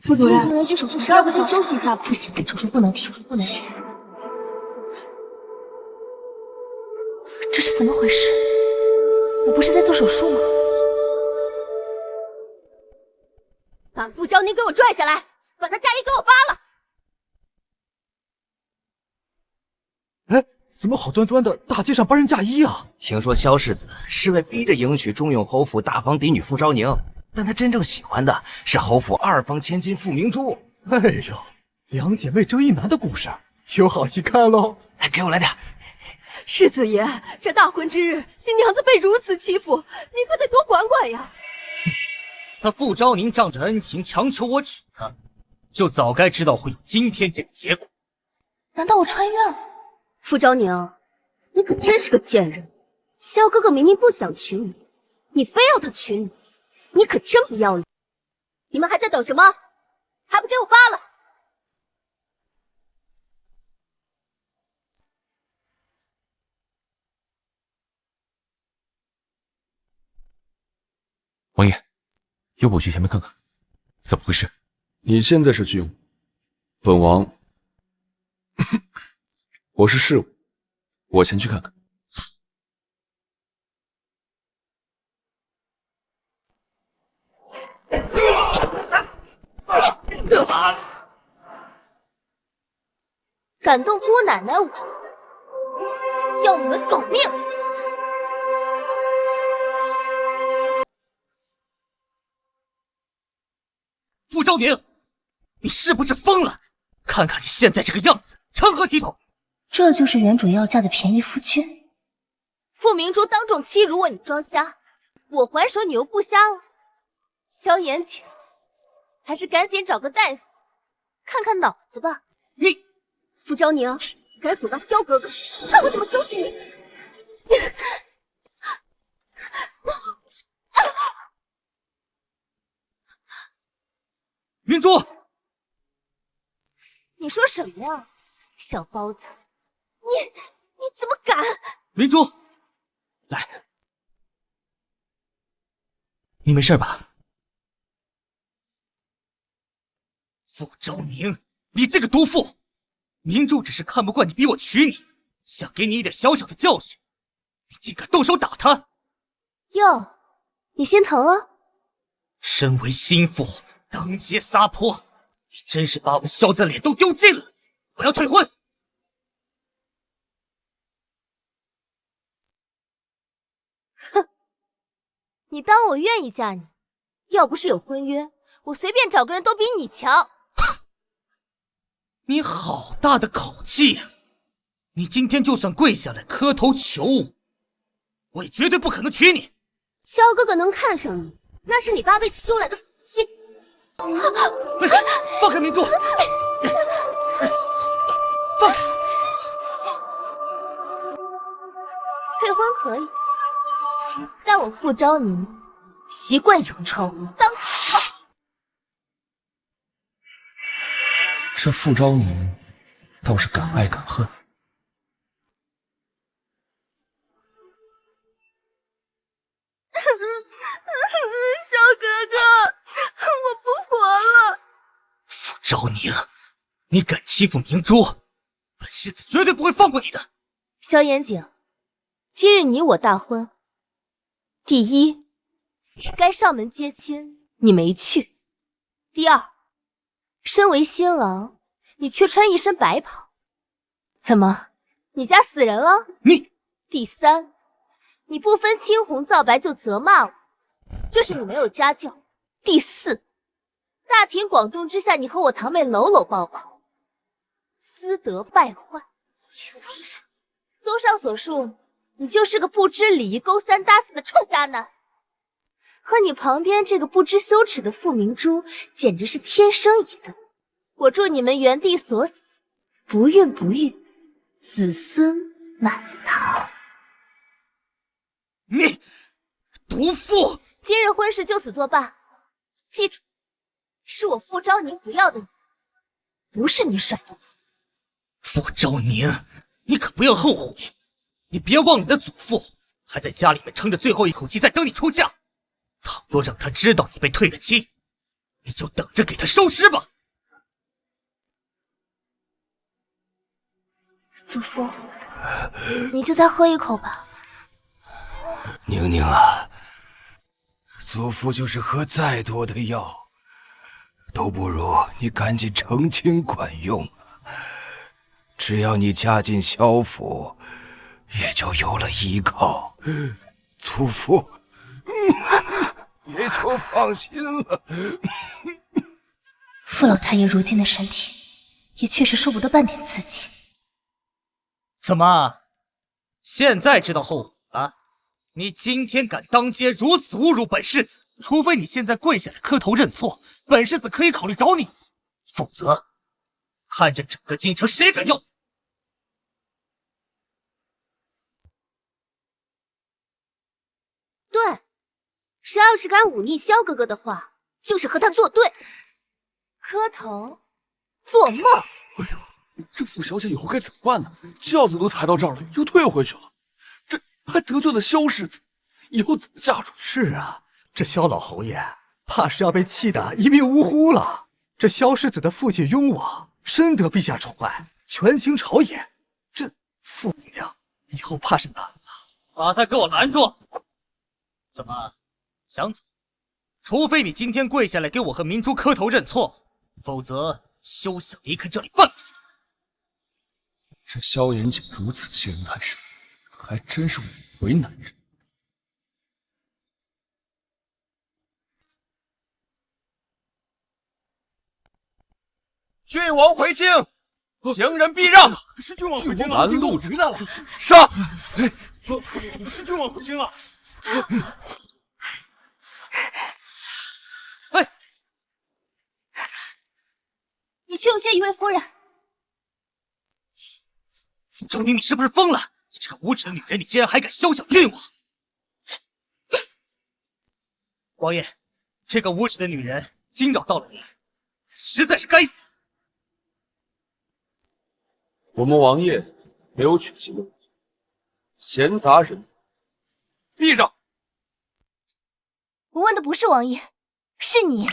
副主任，已经连续手术12个小时，先休息一下吧。不行，手术不能停，不能停。这是怎么回事？我不是在做手术吗？把傅昭宁给我拽下来，把他嫁衣给我扒了！哎，怎么好端端的大街上帮人嫁衣啊？听说萧世子是为逼着迎娶中用侯府大房嫡女傅昭宁，但他真正喜欢的是侯府二房千金傅明珠。哎呦，两姐妹争一男的故事，有好戏看喽！哎，给我来点。世子爷，这大婚之日，新娘子被如此欺负，您可得多管管呀！他傅昭宁仗着恩情强求我娶她，就早该知道会有今天这个结果。难道我穿越了？傅昭宁，你可真是个贱人！萧哥哥明明不想娶你，你非要他娶你，你可真不要脸！你们还在等什么？还不给我扒了！王爷，要不我去前面看看，怎么回事？你现在是军务，本王我是事务，我先去看看。敢动姑奶奶我，要你们狗命！傅昭宁，你是不是疯了？看看你现在这个样子，成何体统？这就是原主要价的便宜夫君。傅明珠当众欺辱我，你装瞎；我还手，你又不瞎了。萧炎姐，还是赶紧找个大夫看看脑子吧。你，傅昭宁，敢辱骂萧哥哥，看我怎么收拾你！明珠，你说什么呀，小包子？你怎么敢？明珠，来，你没事吧？傅昭宁，你这个毒妇！明珠只是看不惯你逼我娶你，想给你一点小小的教训，你竟敢动手打她！哟，你心疼了？身为心腹，当街撒泼，你真是把我萧家脸都丢尽了！我要退婚！哼，你当我愿意嫁你？要不是有婚约，我随便找个人都比你强。你好大的口气呀！你今天就算跪下来磕头求我，我也绝对不可能娶你。萧哥哥能看上你，那是你8辈子修来的福气。放开明珠！放开！退婚可以，但我傅昭宁习惯有仇当头报。这傅昭宁倒是敢爱敢恨。萧哥哥，我不活了！傅昭宁，你敢欺负明珠，本世子绝对不会放过你的。萧炎景，今日你我大婚，第一，该上门接亲你没去；第二，身为新郎，你却穿一身白袍，怎么，你家死人了？你！第三，你不分青红皂白就责骂我，这是你没有家教。第四，大庭广众之下，你和我堂妹搂搂抱抱，私德败坏。综上所述，你就是个不知礼仪、勾三搭四的臭渣男，和你旁边这个不知羞耻的傅明珠简直是天生一对。我祝你们原地所死，不孕不育，子孙满堂。你毒妇！今日婚事就此作罢，记住，是我傅昭宁不要的你，不是你甩的我。傅昭宁，你可不要后悔！你别忘了你的祖父还在家里面撑着最后一口气在等你出嫁。倘若让他知道你被退了亲，你就等着给他收尸吧。祖父，你就再喝一口吧。宁宁啊，祖父就是喝再多的药，都不如你赶紧成亲管用。只要你嫁进萧府，也就有了依靠，祖父也就放心了。傅老太爷如今的身体，也确实受不得半点刺激。怎么，现在知道后悔了？你今天敢当街如此侮辱本世子，除非你现在跪下来磕头认错，本世子可以考虑饶你一次，否则看着整个京城谁敢要你！对，谁要是敢忤逆萧哥哥的话，就是和他作对。磕头，做梦！哎呦，这傅小姐以后该怎么办呢？轿子都抬到这儿了，又退回去了，这还得罪了萧世子，以后怎么嫁出去？是啊，这萧老侯爷怕是要被气得一命呜呼了。这萧世子的父亲雍王深得陛下宠爱，权倾朝野，这傅姑娘以后怕是难了。把他给我拦住！怎么想走？除非你今天跪下来给我和明珠磕头认错，否则休想离开这里半步。这萧炎景如此欺人太甚，还真是为男人。郡王回京，行人避让。是郡王回京了，拦路回来了。杀！是郡王回京了。哎，你去有些一位夫人。傅昭宁，你是不是疯了？你这个无耻的女人，你竟然还敢宵小郡王！王爷，这个无耻的女人惊扰到了你，实在是该死。我们王爷没有娶妻的，闲杂人避让。我问的不是王爷，是你。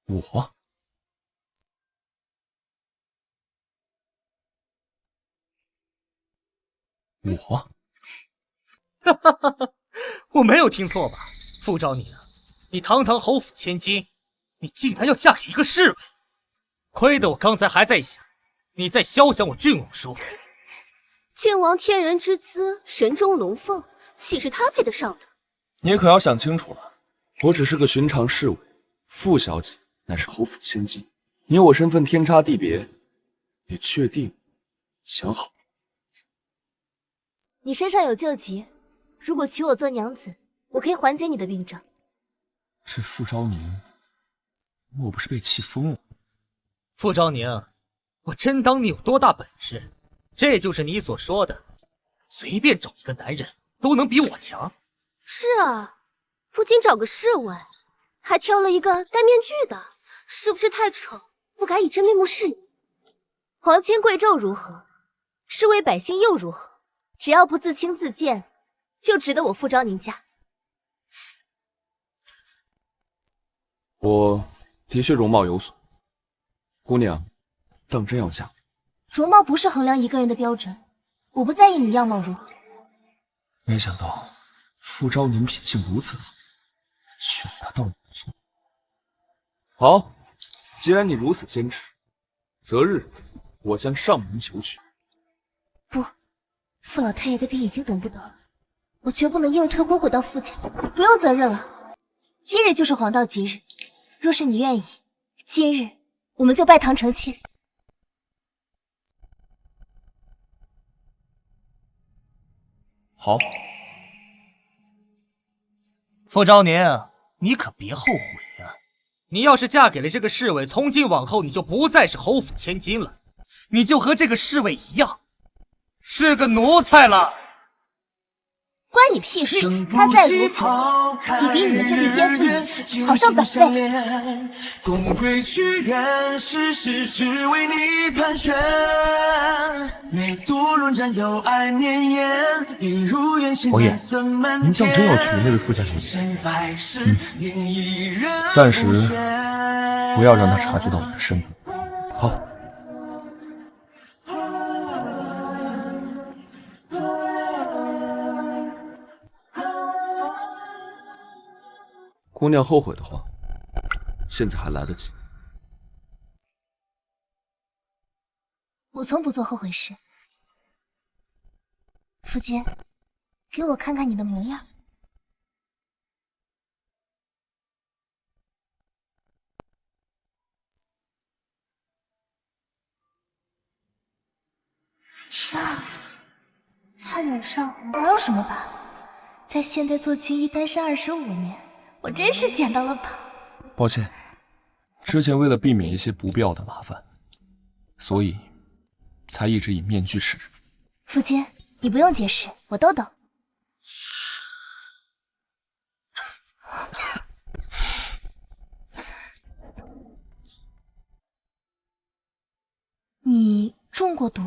我哈哈哈哈！我没有听错吧？傅昭宁，你堂堂侯府千金，你竟然要嫁给一个侍卫？亏得我刚才还在想，你在肖想我郡王说。郡王天人之姿，神中龙凤，岂是他配得上的？你可要想清楚了，我只是个寻常侍卫，傅小姐乃是侯府千金，你我身份天差地别，你确定想好？你身上有旧疾，如果娶我做娘子，我可以缓解你的病症。这傅昭宁，莫不是被气疯了？傅昭宁，我真当你有多大本事？这就是你所说的，随便找一个男人都能比我强？是啊，不仅找个侍卫，还挑了一个戴面具的，是不是太丑，不敢以真面目示你？皇亲贵胄如何？侍卫百姓又如何？只要不自轻自贱，就值得我傅昭宁嫁。我的确容貌有损，姑娘，当真要嫁？容貌不是衡量一个人的标准，我不在意你样貌如何。没想到傅昭宁品性如此好，却达到了不错。好，既然你如此坚持，择日我将上门求娶。不，傅老太爷的病已经等不得了，我绝不能因为退婚回到傅家。不用责任了，今日就是黄道吉日，若是你愿意，今日我们就拜堂成亲。好，傅昭宁，你可别后悔啊！你要是嫁给了这个侍卫，从今往后你就不再是侯府千金了，你就和这个侍卫一样，是个奴才了。关你屁事！他再如何，也比你们这对奸夫淫妇好上百倍。功归去远，世事只为你盘旋。每度论战有爱绵延，一如远行颜色满天。您当真要娶那位富家小姐？暂时不要让他察觉到你的身份。好。姑娘后悔的话，现在还来得及。我从不做后悔事。苻坚，给我看看你的模样。天啊，他脸上哪有什么疤？在现代做军医单身25年，我真是捡到了宝。抱歉，之前为了避免一些不必要的麻烦，所以才一直以面具示人。苻坚，你不用解释，我都懂。你中过毒，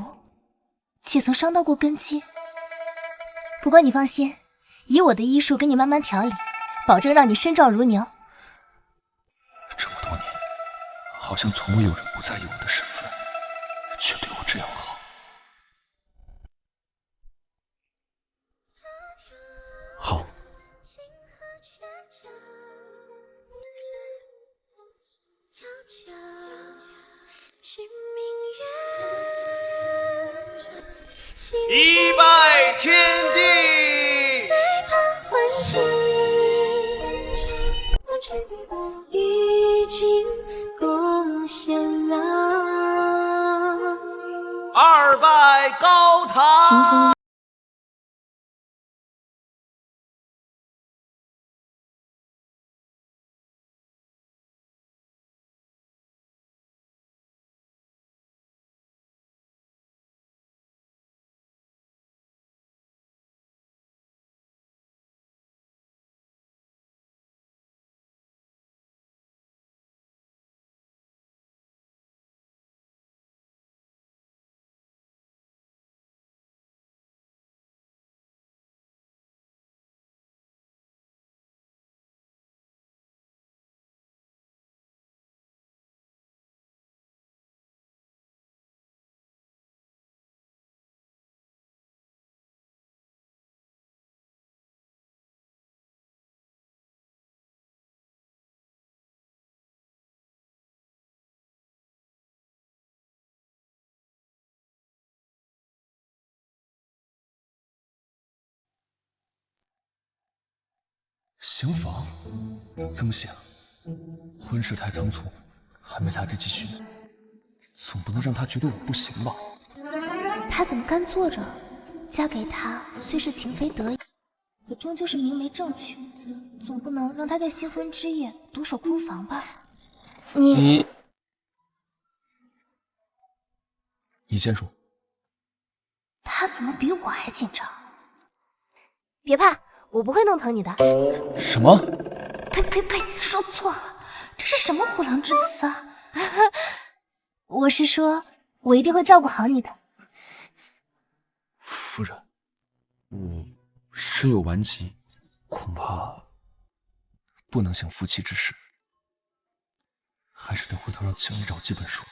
且曾伤到过根基。不过你放心，以我的医术给你慢慢调理，保证让你身壮如牛。这么多年，好像从未有人不在意我的身份，却对我这样好。好。一拜天地，已经贡献了。二拜高堂。行房？怎么想？婚事太仓促，还没来得及许愿，总不能让他觉得我不行吧？他怎么干坐着？嫁给他虽是情非得已，可终究是明媒正娶，总不能让他在新婚之夜独守空房吧？你先说。他怎么比我还紧张？别怕，我不会弄疼你的。什么？呸！说错了，这是什么虎狼之词啊！我是说，我一定会照顾好你的。夫人，我身有顽疾，恐怕不能享夫妻之事，还是得回头让青衣找几本书，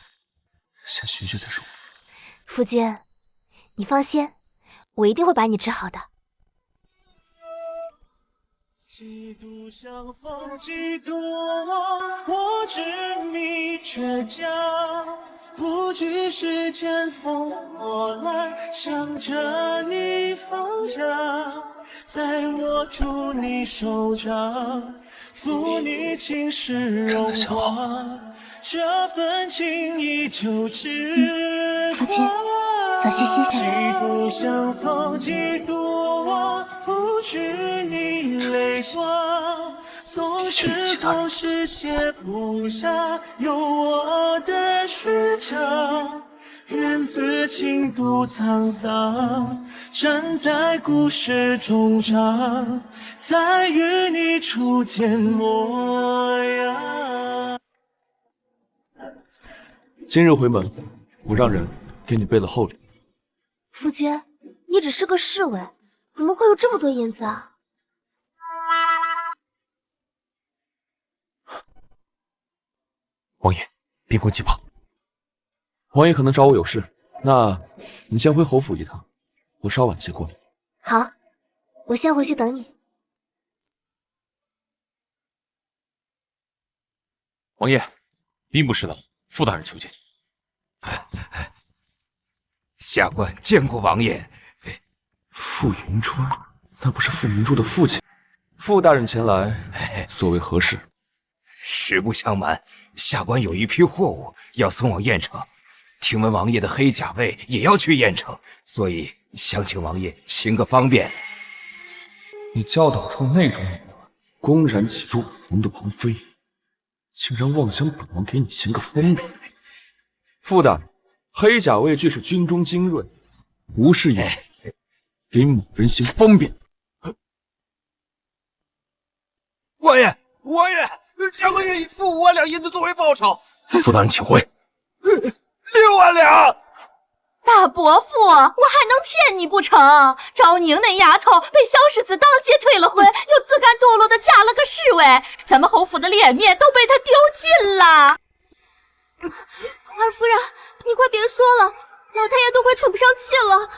先学学再说。苻坚，你放心，我一定会把你治好的。几度相逢几度忘，我执迷倔强，不惧世间风波来，向着你方向，再握住你手掌，抚你青史荣华，这份情依旧至苻坚，早些歇下来。几度相逢几度忘，拂去你泪光，总是写不下有我的诗章，愿自是情独沧桑，站在故事终章，才与你初见模样。今日回门，我让人给你备了厚礼。夫君，你只是个侍卫，怎么会有这么多银子啊？王爷，边关急报。王爷可能找我有事，那你先回侯府一趟，我稍晚些过来。好，我先回去等你。王爷，兵部侍郎傅大人求见。下官见过王爷。傅云川，那不是傅明珠的父亲？傅大人前来，所为何事？实不相瞒，下官有一批货物要送往郾城，听闻王爷的黑甲卫也要去郾城，所以想请王爷行个方便。你教导出那种女儿，公然挤入本王的王妃，竟然妄想本王给你行个方便。傅大人，黑甲卫俱是军中精锐，不是也给某人行方便。王爷，下官愿意付5万两银子作为报酬。傅大人，请回。6万两。大伯父，我还能骗你不成？昭宁那丫头被萧世子当街退了婚，又自甘堕落的嫁了个侍卫，咱们侯府的脸面都被她丢尽了。二夫人，你快别说了，老太爷都快喘不上气了。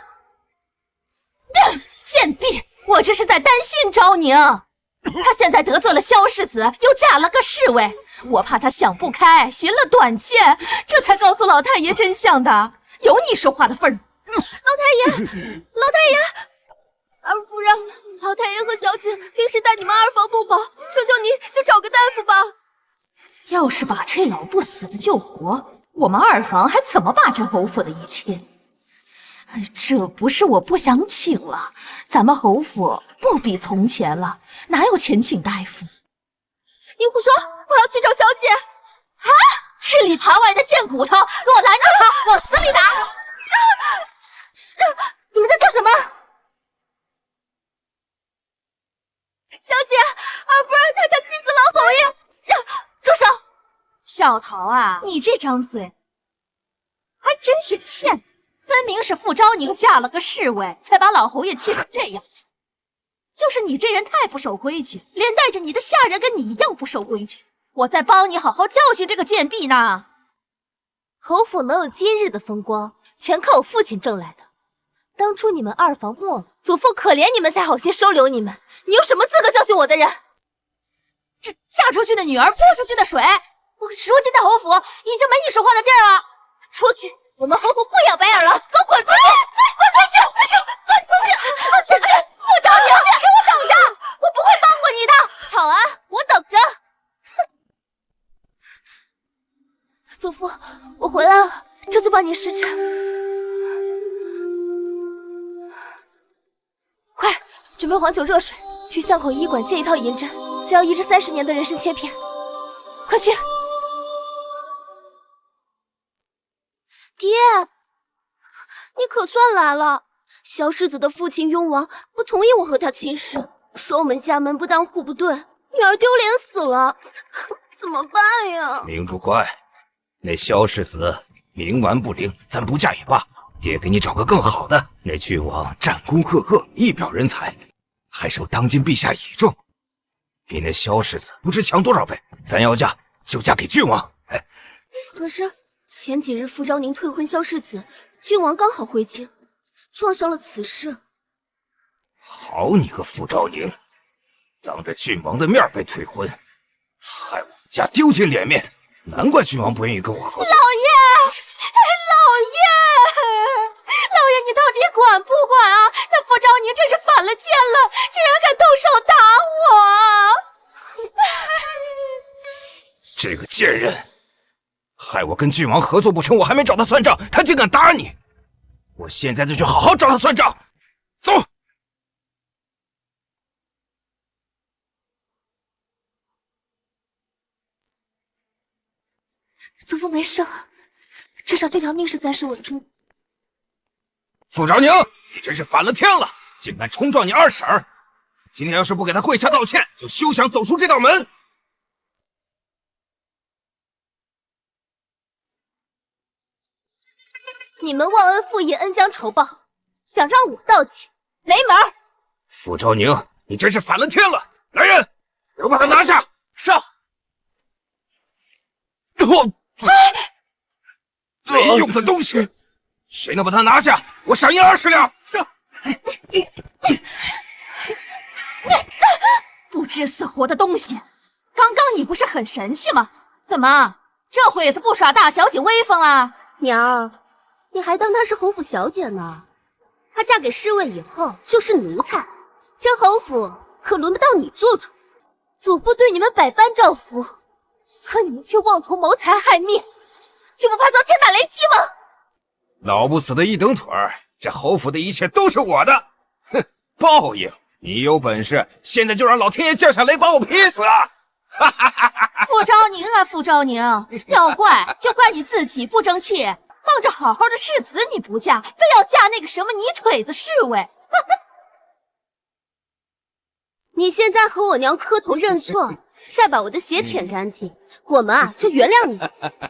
贱婢，我这是在担心昭宁。她现在得罪了萧世子，又嫁了个侍卫，我怕她想不开，寻了短见，这才告诉老太爷真相的。有你说话的份儿。老太爷，二夫人，老太爷和小姐平时待你们二房不薄，求求你就找个大夫吧。要是把这老不死的救活，我们二房还怎么霸占侯府的一切？这不是我不想请了，咱们侯府不比从前了，哪有钱请大夫？你胡说！我要去找小姐。啊！吃里扒外的贱骨头，给我拦住他，往死里打！你们在做什么？小姐，二夫人她想气死老侯爷。住手！小桃啊，你这张嘴还真是欠的，分明是傅昭宁嫁了个侍卫，才把老侯爷气成这样。就是你这人太不守规矩，连带着你的下人跟你一样不守规矩。我在帮你好好教训这个贱婢呢。侯府能有今日的风光，全靠我父亲挣来的。当初你们二房没了，祖父可怜你们才好心收留你们，你有什么资格教训我的人？这嫁出去的女儿泼出去的水，我如今在侯府已经没你说话的地儿了。出去，我们侯府不养白眼了，给我滚出去！滚出去！滚出去！傅昭宁，给我等着，我不会放过你的。好啊，我等着。祖父，我回来了，这就帮你时辰。快，准备黄酒热水，去巷口医馆借一套银针，再要1至30年的人参切片。快去！爹，你可算来了。萧世子的父亲雍王不同意我和他亲事，说我们家门不当户不对，女儿丢脸死了，怎么办呀？明珠乖，那萧世子冥顽不灵，咱不嫁也罢。爹给你找个更好的。那郡王战功赫赫，一表人才，还受当今陛下倚重，比那萧世子不知强多少倍。咱要嫁就嫁给郡王。可是前几日傅昭宁退婚萧世子，郡王刚好回京，撞上了此事。好你个傅昭宁，当着郡王的面被退婚，害我们家丢尽脸面，难怪郡王不愿意跟我合作。老爷，你到底管不管啊？那傅昭宁真是反了天了，竟然敢动手打我！这个贱人，害我跟郡王合作不成，我还没找他算账，他竟敢打你！我现在就去好好找他算账。走。祖父没事了，至少这条命是暂时稳住。傅昭宁，你真是反了天了，竟敢冲撞你二婶儿！今天要是不给她跪下道歉，就休想走出这道门！你们忘恩负义、恩将仇报，想让我道歉，没门儿！傅昭宁，你真是反了天了！来人，给我把他拿下！上！没用的东西，谁能把他拿下？我赏银20两！上！不知死活的东西！刚刚你不是很神气吗？怎么这会子不耍大小姐威风啊？娘，你还当她是侯府小姐呢？她嫁给侍卫以后就是奴才，这侯府可轮不到你做主。祖父对你们百般照拂，可你们却妄图谋财害命，就不怕遭天打雷劈吗？老不死的一蹬腿儿，这侯府的一切都是我的！哼，报应！你有本事，现在就让老天爷降下雷把我劈死啊！哈哈哈哈！傅昭宁啊，傅昭宁，要怪就怪你自己不争气，放着好好的世子你不嫁，非要嫁那个什么泥腿子侍卫。你现在和我娘磕头认错，再把我的血舔干净，我们啊就原谅你，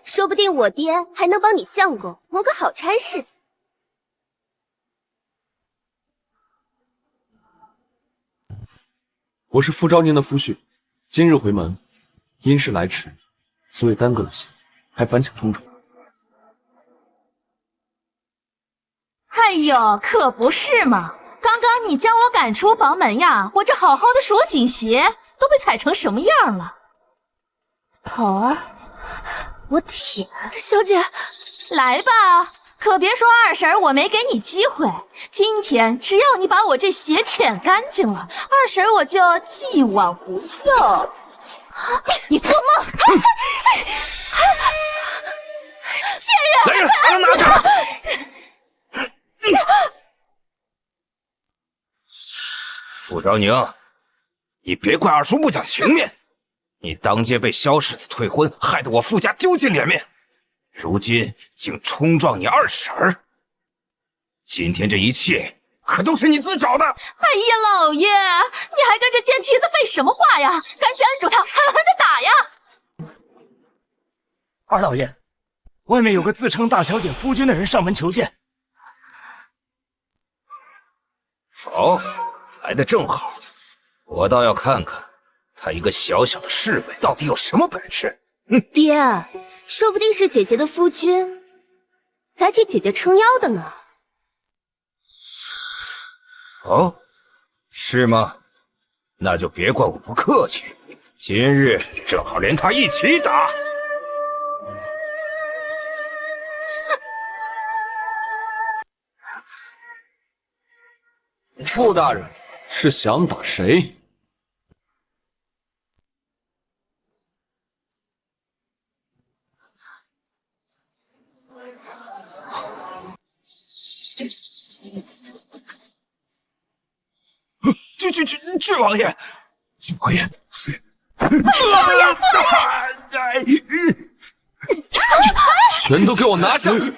说不定我爹还能帮你相公谋个好差事。我是傅昭宁的夫婿，今日回门，因事来迟，所以耽搁了些，还烦请通知。哎呦，可不是嘛！刚刚你将我赶出房门呀，我这好好的锁紧鞋都被踩成什么样了？好啊，我舔。小姐，来吧，可别说二婶我没给你机会。今天只要你把我这鞋舔干净了，二婶我就既往不咎。你做梦！贱人！来人，把他拿下！傅昭宁，你别怪二叔不讲情面，你当街被萧世子退婚，害得我傅家丢尽脸面，如今竟冲撞你二婶儿，今天这一切可都是你自找的！哎呀，老爷，你还跟这贱蹄子废什么话呀？赶紧按住他，狠狠的打呀！二老爷，外面有个自称大小姐夫君的人上门求见。好，来得正好，我倒要看看他一个小小的侍卫到底有什么本事。爹，说不定是姐姐的夫君来替姐姐撑腰的呢。哦，是吗？那就别怪我不客气，今日正好连他一起打。傅大人是想打谁？郡王爷，郡王爷，全都给我拿下！你们！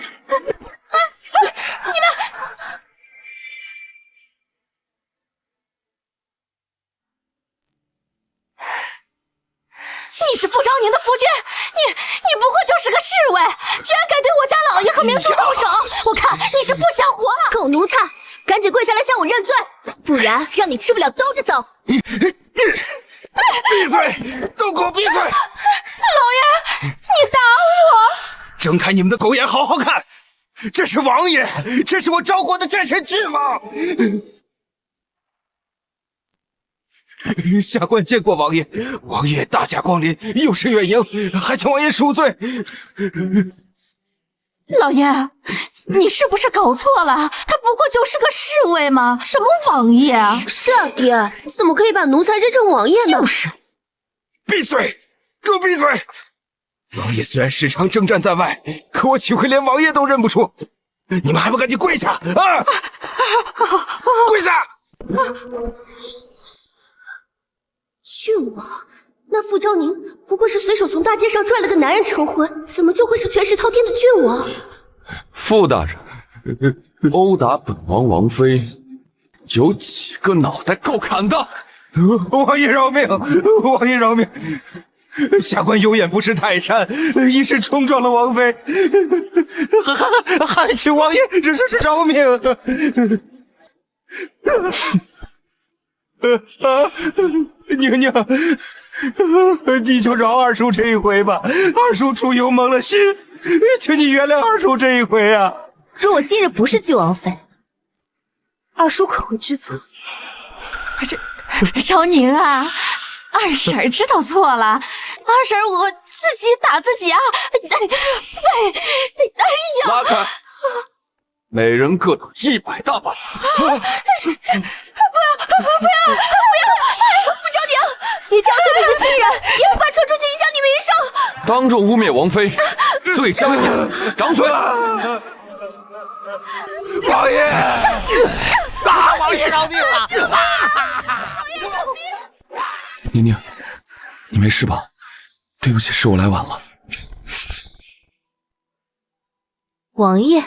你是傅昭宁的夫君，你不过就是个侍卫，居然敢对我家老爷和明珠动手！我看你是不想活了！狗奴才，赶紧跪下来向我认罪，不然让你吃不了兜着走！闭嘴！都给我闭嘴！老爷，你打我！睁开你们的狗眼，好好看，这是王爷，这是我召唤的战神郡王。下官见过王爷，王爷大驾光临，有失远迎，还请王爷恕罪。老爷，你是不是搞错了？他不过就是个侍卫嘛，什么王爷啊？是啊，爹，怎么可以把奴才认成王爷呢？就是。闭嘴！给我闭嘴！王爷虽然时常征战在外，可我岂会连王爷都认不出？你们还不赶紧跪下啊！跪下！郡王，那傅昭宁不过是随手从大街上拽了个男人成婚，怎么就会是权势滔天的郡王？傅大人，殴打本王王妃，有几个脑袋够砍的？王爷饶命！王爷饶命！下官有眼不识泰山，一时冲撞了王妃，还请王爷饶命！宁宁，你就饶二叔这一回吧，二叔出游蒙了心，请你原谅二叔这一回啊！若我今日不是救王妃，二叔可会知错。昭宁啊，二婶知道错了，二婶我自己打自己啊！哎呀！拉开，每人各打100大板！不要！傅昭宁，你这样对你的亲人，也不怕传出去影响你名声。当众污蔑王妃，罪加严，掌嘴！王爷，王爷饶命啊！宁宁，你没事吧？对不起，是我来晚了。王爷，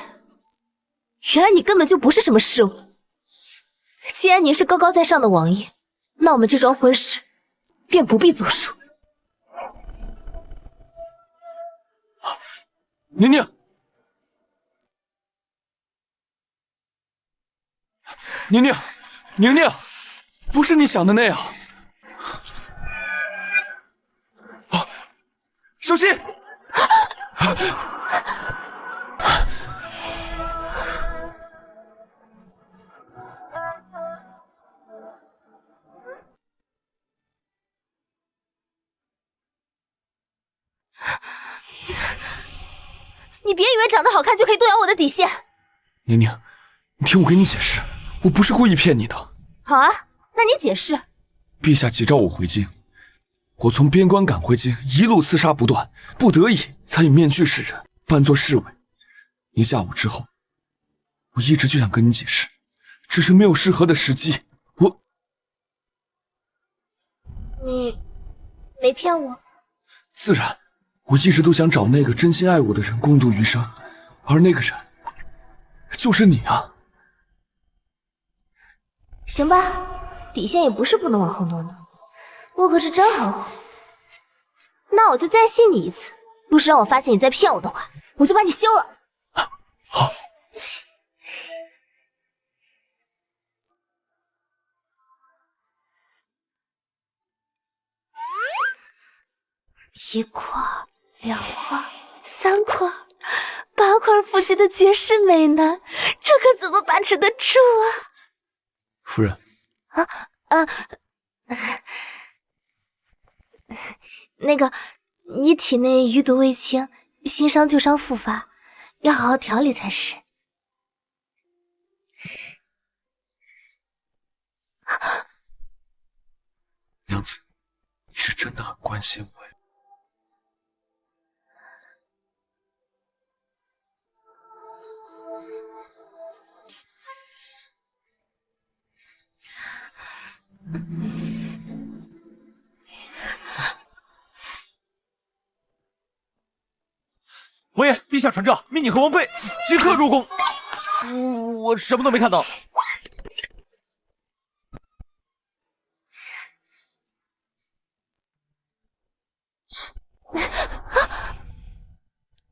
原来你根本就不是什么侍卫。既然您是高高在上的王爷，那我们这桩婚事便不必作数。宁宁，宁宁，宁宁，不是你想的那样。小心！你别以为长得好看就可以动摇我的底线。宁宁，你听我跟你解释，我不是故意骗你的。好啊，那你解释。陛下急召我回京，我从边关赶回京，一路厮杀不断，不得已才以面具示人，扮作侍卫。你下午之后，我一直就想跟你解释，只是没有适合的时机。你没骗我？自然，我一直都想找那个真心爱我的人共度余生，而那个人就是你啊。行吧，底线也不是不能往后挪挪，我可是真好哄。那我就再信你一次，若是让我发现你在骗我的话，我就把你休了。好。1块、2块、3块、8块腹肌的绝世美男，这可怎么把持得住啊？夫人。那个，你体内余毒未清，新伤旧伤复发，要好好调理才是。娘子，你是真的很关心我呀。王爷，陛下传诏，命你和王妃即刻入宫。我什么都没看到。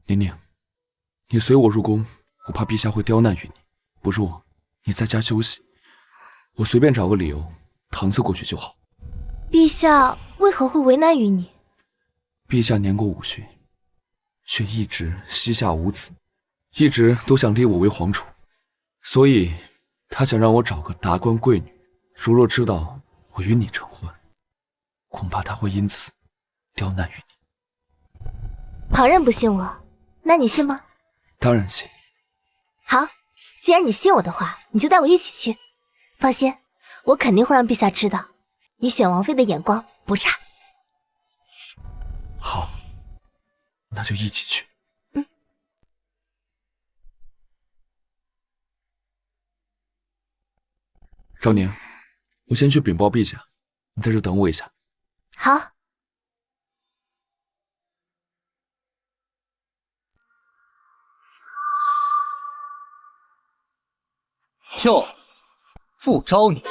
宁宁，你随我入宫，我怕陛下会刁难于你。不如你在家休息，我随便找个理由搪塞过去就好。陛下为何会为难于你？陛下年过50，却一直膝下无子，一直都想立我为皇储，所以他想让我找个达官贵女。如若知道我与你成婚，恐怕他会因此刁难于你。旁人不信我，那你信吗？当然信。好，既然你信我的话，你就带我一起去。放心，我肯定会让陛下知道，你选王妃的眼光不差。好，那就一起去。昭宁，我先去禀报陛下，你在这等我一下。好。哟，傅昭宁，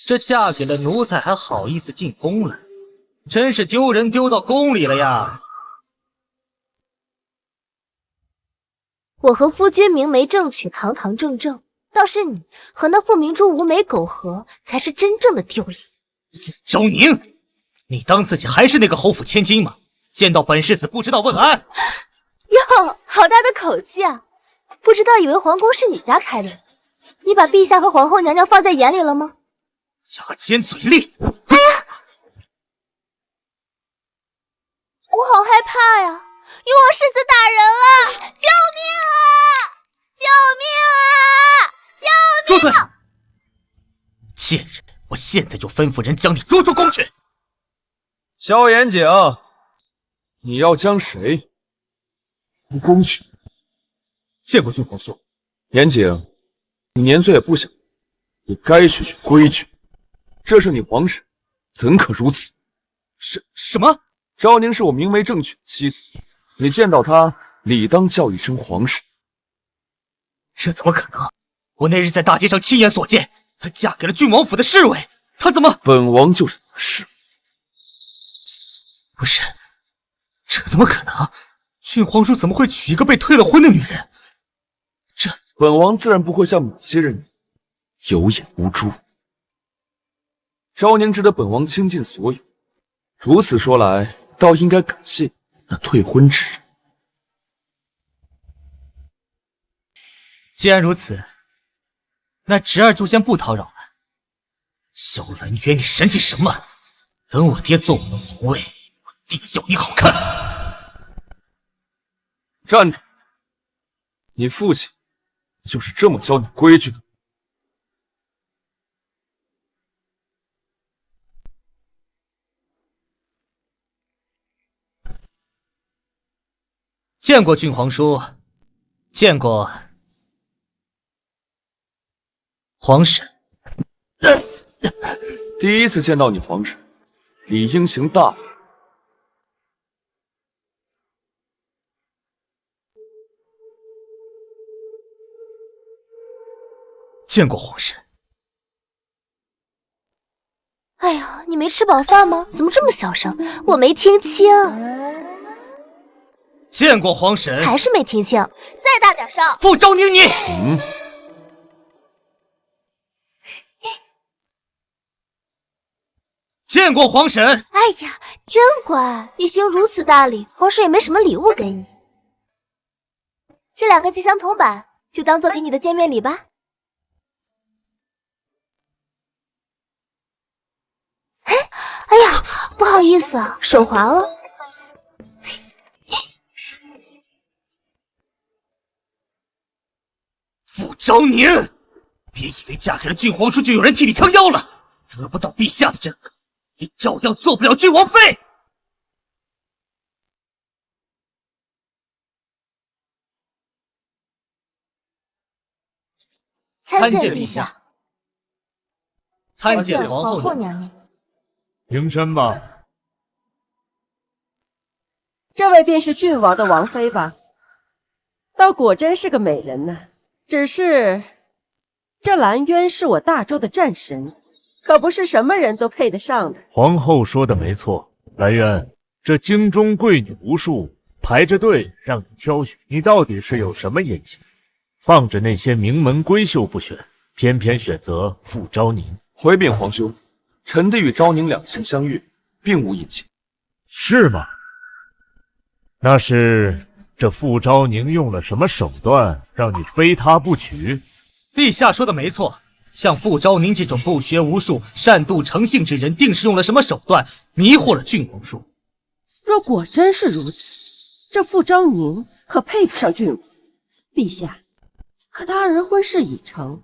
这嫁给了奴才还好意思进宫了，真是丢人丢到宫里了呀！我和夫君明媒正娶，堂堂正正，倒是你和那傅明珠无媒苟合，才是真正的丢脸。昭宁，你当自己还是那个侯府千金吗？见到本世子不知道问安。哟，好大的口气啊！不知道以为皇宫是你家开的，你把陛下和皇后娘娘放在眼里了吗？牙尖嘴利！哎呀，我好害怕呀！玉皇世子打人了！救命啊！救命啊！救命！住嘴！贱人，我现在就吩咐人将你逐出宫去。萧严景，你要将谁逐宫去？见过郡皇叔。严景，你年岁也不小，也该学学规矩。这是你皇婶，怎可如此？什么？昭宁是我明媒正娶的妻子，你见到她，理当叫一声皇婶。这怎么可能？我那日在大街上亲眼所见，她嫁给了郡王府的侍卫，她怎么……本王就是她的侍卫。不是，这怎么可能？郡皇叔怎么会娶一个被退了婚的女人？本王自然不会像某些人有眼无珠。昭宁值得本王倾尽所有，如此说来，倒应该感谢那退婚之人。既然如此，那侄儿就先不叨扰了。萧兰约，你神气什么？等我爹坐稳了皇位，我定要你好看！站住！你父亲就是这么教你规矩的。见过郡皇叔，见过皇婶。第一次见到你皇婶，理应行大礼。见过皇婶。哎呀，你没吃饱饭吗？怎么这么小声？我没听清。见过皇婶。还是没听清，再大点声！傅昭宁，你见过皇婶。哎呀，真乖，你行如此大礼，皇上也没什么礼物给你。这2个吉祥铜板就当做给你的见面礼吧。哎呀，不好意思啊，手滑了。傅昭宁，别以为嫁给了郡皇叔就有人替你撑腰了，得不到陛下的认可，你照样做不了郡王妃。参见陛下。参见皇后娘娘。平身吧。这位便是郡王的王妃吧？倒果真是个美人呢。只是这兰渊是我大周的战神，可不是什么人都配得上的。皇后说的没错，兰渊，这京中贵女无数，排着队让你挑选，你到底是有什么隐情？放着那些名门闺秀不选，偏偏选择傅昭宁。回禀皇兄，臣弟与昭宁两情相悦，并无隐情。是吗？那是这傅昭宁用了什么手段，让你非他不娶？陛下说的没错，像傅昭宁这种不学无术、善妒成性之人，定是用了什么手段迷惑了郡皇叔。若果真是如此，这傅昭宁可配不上郡王。陛下，可他儿婚事已成，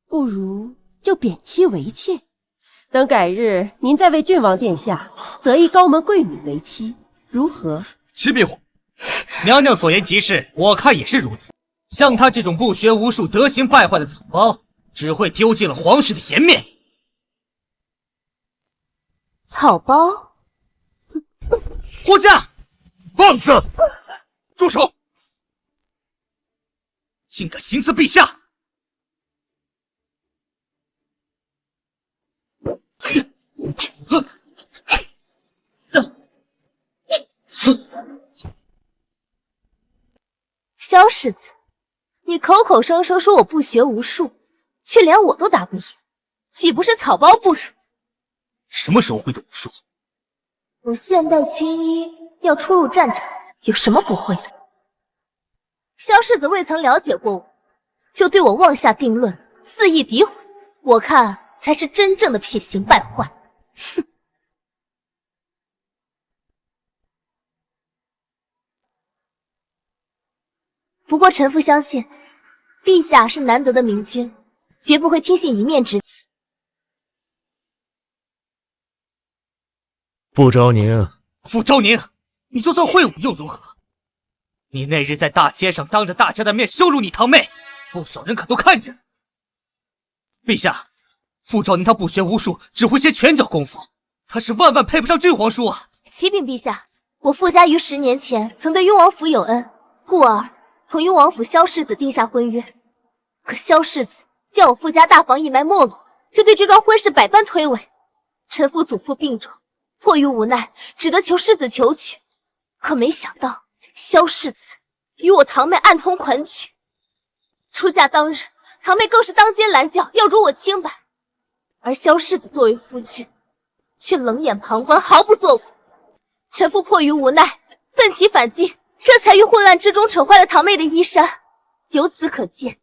不如就贬妻为妾，等改日您再为郡王殿下择一高门贵女为妻，如何？启禀皇。娘娘所言极是，我看也是如此。像他这种不学无术、德行败坏的草包，只会丢尽了皇室的颜面。草包？护驾！放肆！住手！竟敢行刺陛下！萧世子，你口口声声说我不学无术，却连我都打不赢，岂不是草包不如？什么时候会懂武术？我现代军医要出入战场，有什么不会的？萧世子未曾了解过我，就对我妄下定论，肆意诋毁，我看才是真正的撇形败坏。哼！不过臣妇相信，陛下是难得的明君，绝不会听信一面之词。傅昭宁，傅昭宁，你就算会武又如何？你那日在大街上当着大家的面羞辱你堂妹，不少人可都看见了。陛下，傅昭宁他不学无术，只会些拳脚功夫，他是万万配不上郡皇叔啊！启禀陛下，我傅家于10年前曾对雍王府有恩，故而同雍王府萧世子定下婚约。可萧世子见我傅家大房一脉没落，就对这桩婚事百般推诿。臣父祖父病重，迫于无奈，只得求世子求娶。可没想到萧世子与我堂妹暗通款曲。出嫁当日，堂妹更是当街拦轿，要辱我清白。而萧世子作为夫君，却冷眼旁观，毫不作为。臣父迫于无奈，奋起反击，这才于混乱之中扯坏了堂妹的衣衫。由此可见，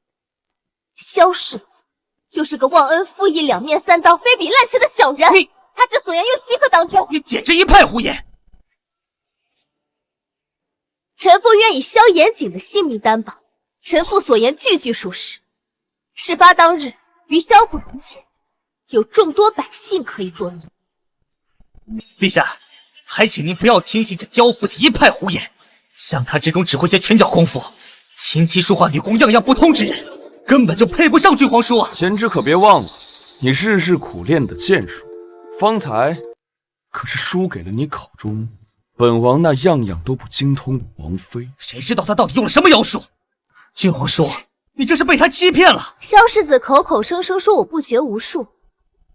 萧世子就是个忘恩负义、两面三刀、卑鄙滥情的小人。他之所言又岂可当真？你简直一派胡言！臣父愿以萧严谨的性命担保，臣父所言句句属实。事发当日，于萧府门前有众多百姓可以作证。陛下，还请您不要听信这刁妇的一派胡言。像他这种只会些拳脚功夫、琴棋书画女工样样不通之人，根本就配不上郡皇叔啊！贤侄可别忘了，你日日苦练的剑术，方才可是输给了你口中本王那样样都不精通的王妃。谁知道他到底用了什么妖术？郡皇叔，你这是被他欺骗了。萧世子口口声声说我不学无术，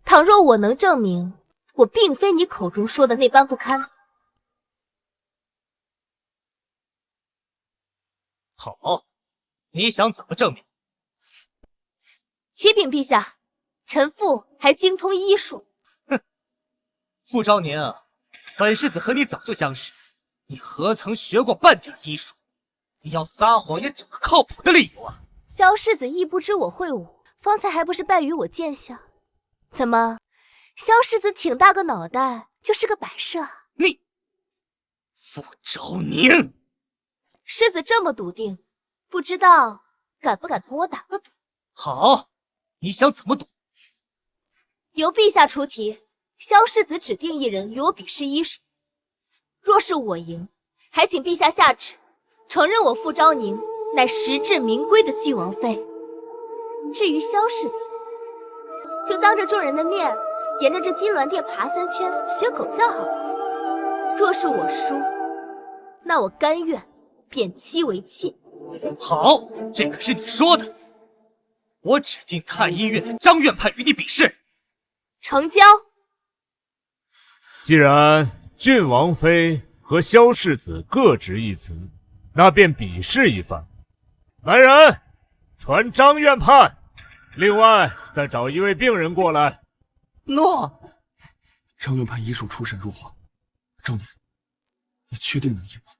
倘若我能证明我并非你口中说的那般不堪。好，你想怎么证明？启禀陛下，臣父还精通医术。哼，傅昭宁，本世子和你早就相识，你何曾学过半点医术？你要撒谎也找个靠谱的理由啊！萧世子亦不知我会武，方才还不是败于我剑下？怎么，萧世子挺大个脑袋就是个摆设啊？你，傅昭宁！世子这么笃定，不知道敢不敢同我打个赌？好，你想怎么赌？由陛下出题，萧世子指定一人与我比试医术。若是我赢，还请陛下下旨，承认我傅昭宁乃实至名归的郡王妃。至于萧世子，就当着众人的面，沿着这金銮殿爬3圈，学狗叫好了。若是我输，那我甘愿贬妻为妾。好，这可是你说的。我指定太医院的张院判与你比试。成交。既然郡王妃和萧世子各执一词，那便比试一番。来人，传张院判。另外，再找一位病人过来。诺。张院判医术出神入化，昭宁，你确定能赢吗？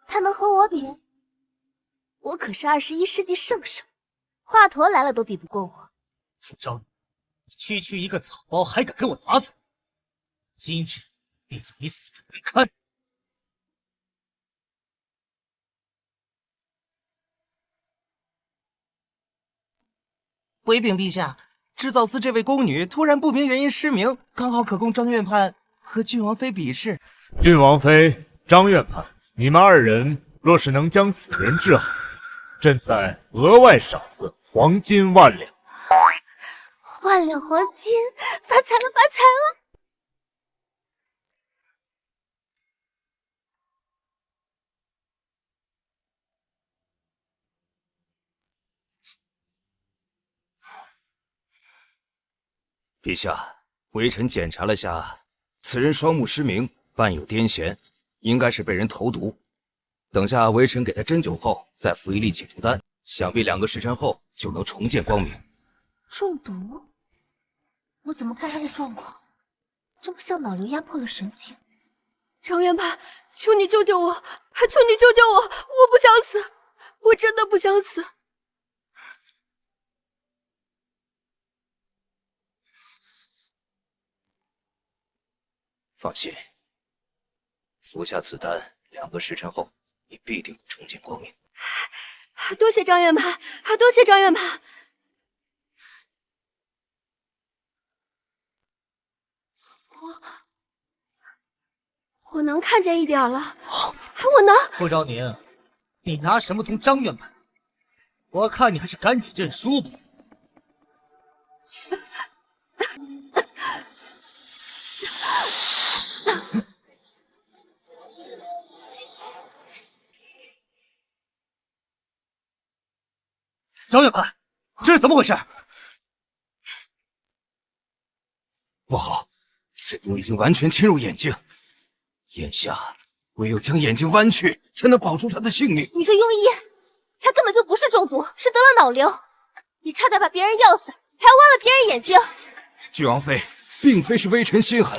他能和我比？我可是21世纪圣手，华佗来了都比不过我。傅昭宁，你区一个草包还敢跟我打赌？今日便让你死得难看！回禀陛下，织造司这位宫女突然不明原因失明，刚好可供张院判和郡王妃比试。郡王妃、张院判，你们2人若是能将此人治好，朕再额外赏赐黄金10000两。10000两黄金，发财了，发财了！陛下，微臣检查了下，此人双目失明，伴有癫痫，应该是被人投毒。等下微臣给他针灸后，再服一粒解毒丹，想必2个时辰后就能重见光明。中毒？我怎么看他的状况，这么像脑瘤压迫了神经？张元派，求你救救我！求你救救我！我不想死，我真的不想死。放心，服下此丹，2个时辰后，你必定会重见光明。多谢张元派，多谢张元派。我能看见一点了，我能。傅昭宁，你拿什么同张院派？我看你还是赶紧认输吧。张院派，这是怎么回事？不好，这毒已经完全侵入眼睛，眼下唯有将眼睛剜去，才能保住他的性命。你个庸医，他根本就不是中毒，是得了脑瘤。你差点把别人药死，还剜了别人眼睛。郡王妃，并非是微臣心狠，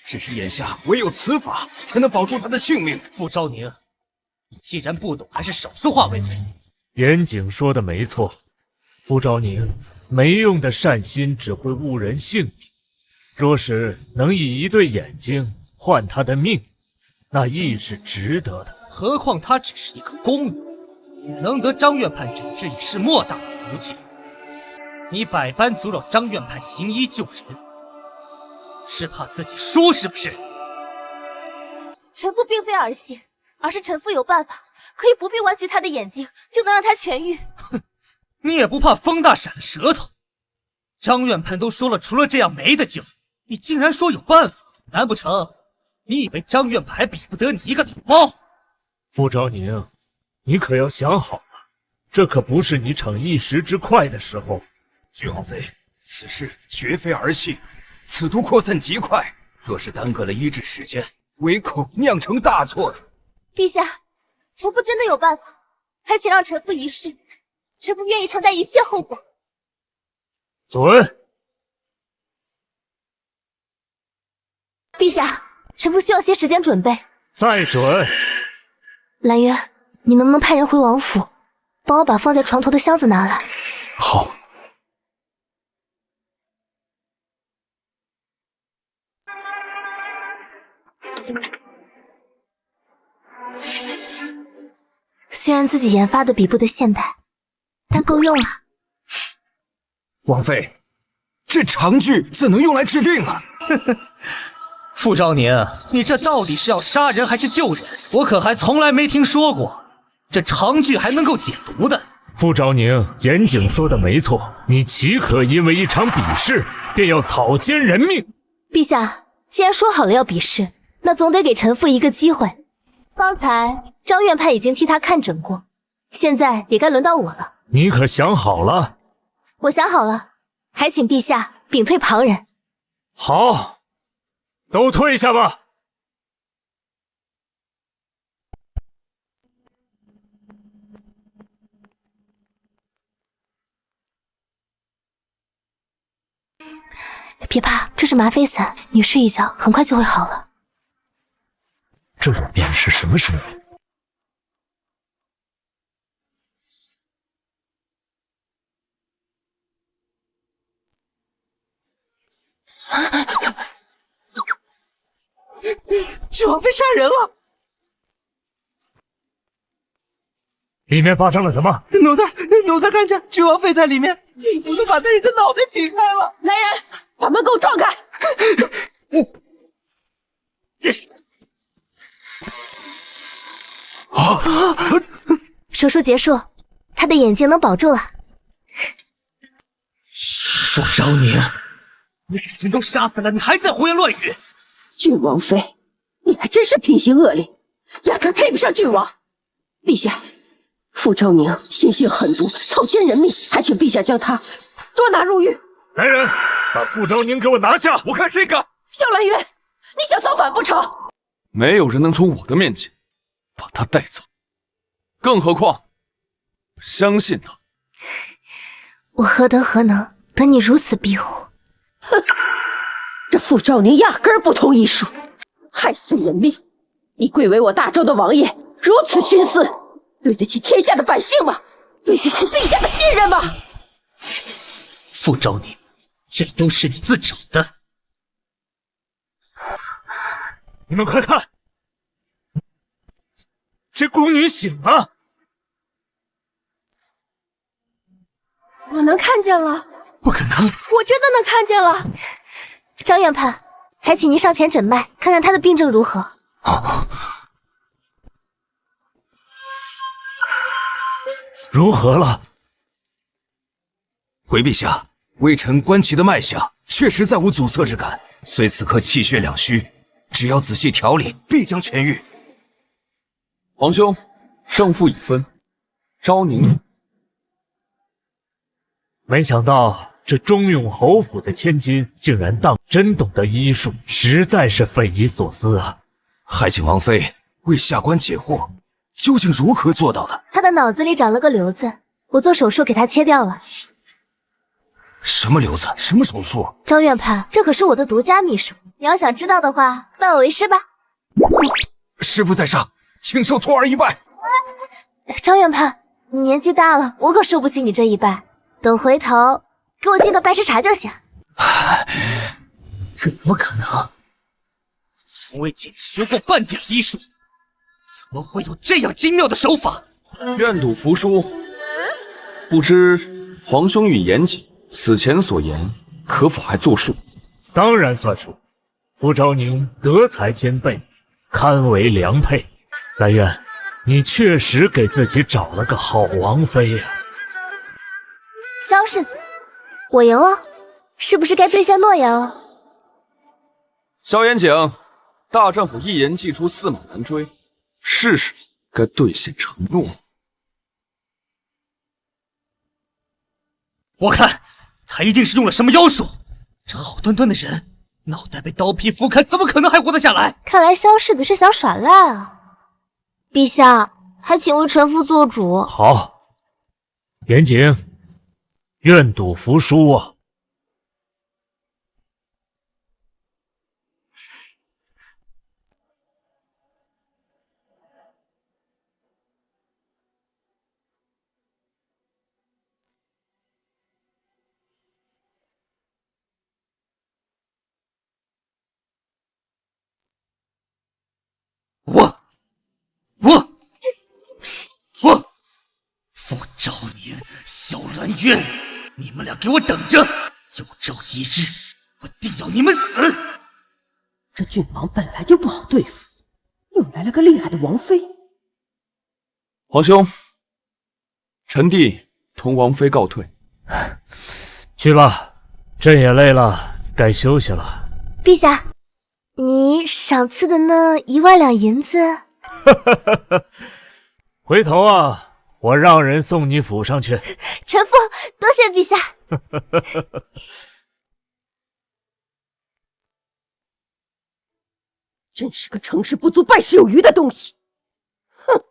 只是眼下唯有此法才能保住他的性命。傅昭宁，你既然不懂，还是少说话为好。严景说的没错，傅昭宁，没用的善心只会误人性命。若是能以一对眼睛换他的命，那亦是值得的。何况他只是一个宫女，能得张院判诊治已是莫大的福气。你百般阻扰张院判行医救人，是怕自己输是不是？臣妇并非儿戏，而是臣妇有办法，可以不必剜去他的眼睛，就能让他痊愈。哼，你也不怕风大闪了舌头？张院判都说了，除了这样没得救，你竟然说有办法？难不成你以为张院判还比不得你一个草包？傅昭宁，你可要想好了，这可不是你逞一时之快的时候。郡王妃，此事绝非儿戏，此毒扩散极快，若是耽搁了医治时间，唯恐酿成大错。陛下，臣妇真的有办法，还请让臣妇一试，臣妇愿意承担一切后果。准。陛下，臣妇需要些时间准备。再准。兰渊，你能不能派人回王府，帮我把放在床头的箱子拿来？好。虽然自己研发的比不得现代，但够用啊。王妃，这长锯怎能用来治病啊？傅昭宁，你这到底是要杀人还是救人？我可还从来没听说过，这长锯还能够解毒的。傅昭宁，严景说的没错，你岂可因为一场比试便要草菅人命？陛下，既然说好了要比试，那总得给臣妇一个机会。刚才张院判已经替他看诊过，现在也该轮到我了。你可想好了？我想好了，还请陛下屏退旁人。好，都退下吧。别怕，这是吗啡散，你睡一觉，很快就会好了。这里面是什么声音？郡王妃杀人了！里面发生了什么？奴才看见郡王妃在里面，一斧子把那人的脑袋劈开了。来人，把门给我撞开！手术结束，他的眼睛能保住了。傅昭宁，你把人都杀死了，你还在胡言乱语！郡王妃，你还真是品行恶劣，压根配不上郡王。陛下，傅昭宁心性狠毒，草菅人命，还请陛下将他捉拿入狱。来人，把傅昭宁给我拿下！我看谁敢！萧兰渊，你想造反不成？没有人能从我的面前把他带走。更何况相信他。我何德何能，得你如此庇护？这傅昭宁压根儿不通医术，害死人命！你贵为我大周的王爷，如此徇私，对得起天下的百姓吗？对得起陛下的信任吗？傅昭宁，这都是你自找的。你们快看，这宫女醒了！我能看见了，不可能！我真的能看见了。张院判，还请您上前诊脉，看看他的病症如何。如何了？回陛下，微臣观其的脉象，确实再无阻塞之感，虽此刻气血两虚，只要仔细调理，必将痊愈。皇兄，胜负已分，昭宁。没想到这中永侯府的千金竟然真懂得医术，实在是匪夷所思啊！还请王妃为下官解惑，究竟如何做到的？他的脑子里长了个瘤子，我做手术给他切掉了。什么瘤子？什么手术？张院判，这可是我的独家秘术，你要想知道的话，拜我为师吧。师傅在上，请受徒儿一拜。张院判，你年纪大了，我可受不起你这一拜。等回头给我敬个白茶茶就行。这怎么可能？从未见你学过半点医术，怎么会有这样精妙的手法？愿赌服输，不知皇兄与严谨此前所言，可否还作数？当然算数。傅昭宁德才兼备，堪为良配。兰渊，你确实给自己找了个好王妃呀！萧世子，我赢了，是不是该兑现诺言了？萧严景，大丈夫一言既出，驷马难追，是时候该兑现承诺了。我看他一定是用了什么妖术，这好端端的人，脑袋被刀劈斧砍，怎么可能还活得下来？看来萧世子是想耍赖啊！陛下，还请为臣妇做主。好，严景，愿赌服输啊！我，傅昭宁、萧兰渊，你们俩给我等着！有朝一日，我定要你们死！这郡王本来就不好对付，又来了个厉害的王妃。皇兄，臣弟同王妃告退。去吧，朕也累了，该休息了。陛下，你赏赐的那1万两银子，回头啊，我让人送你府上去。臣妇多谢陛下。真是个成事不足败事有余的东西！哼！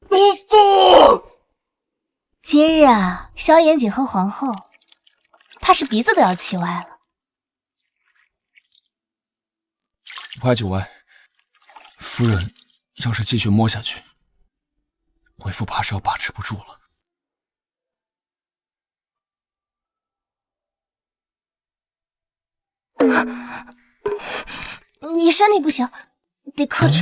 奴妇！今日啊，萧严景和皇后，怕是鼻子都要气歪了。歪就歪，夫人要是继续摸下去，为父怕是要把持不住了。你身体不行，得克制。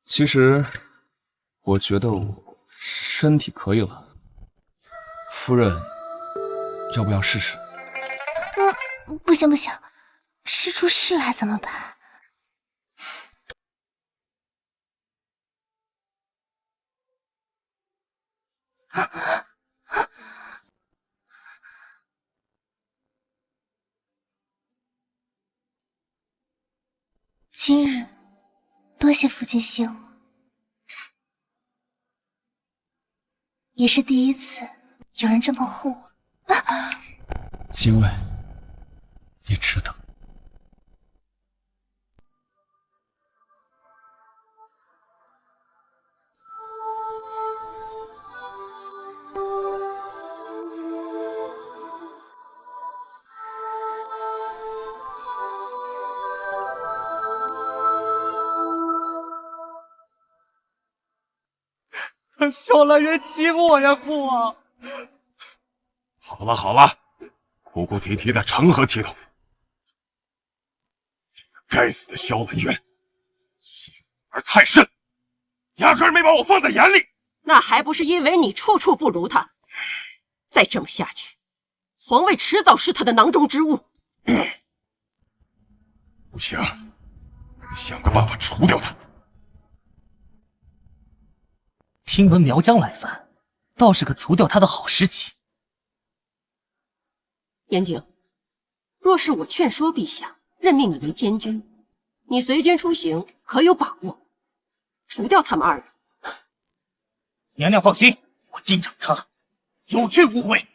其实，我觉得我身体可以了。夫人，要不要试试？不行不行，试出事来怎么办？今日多谢父亲谢我，也是第一次有人这么护我。因为你值得。小兰园欺负我呀，父王！好了好了，哭哭啼啼的成何体统？这个该死的萧兰渊，心而太甚，压根儿没把我放在眼里。那还不是因为你处处不如他？再这么下去，皇位迟早是他的囊中之物。不行，得想个办法除掉他。听闻苗疆来犯，倒是个除掉他的好时机。严景，若是我劝说陛下任命你为监军，你随军出行，可有把握除掉他们二人？娘娘放心，我盯着他，有去无回。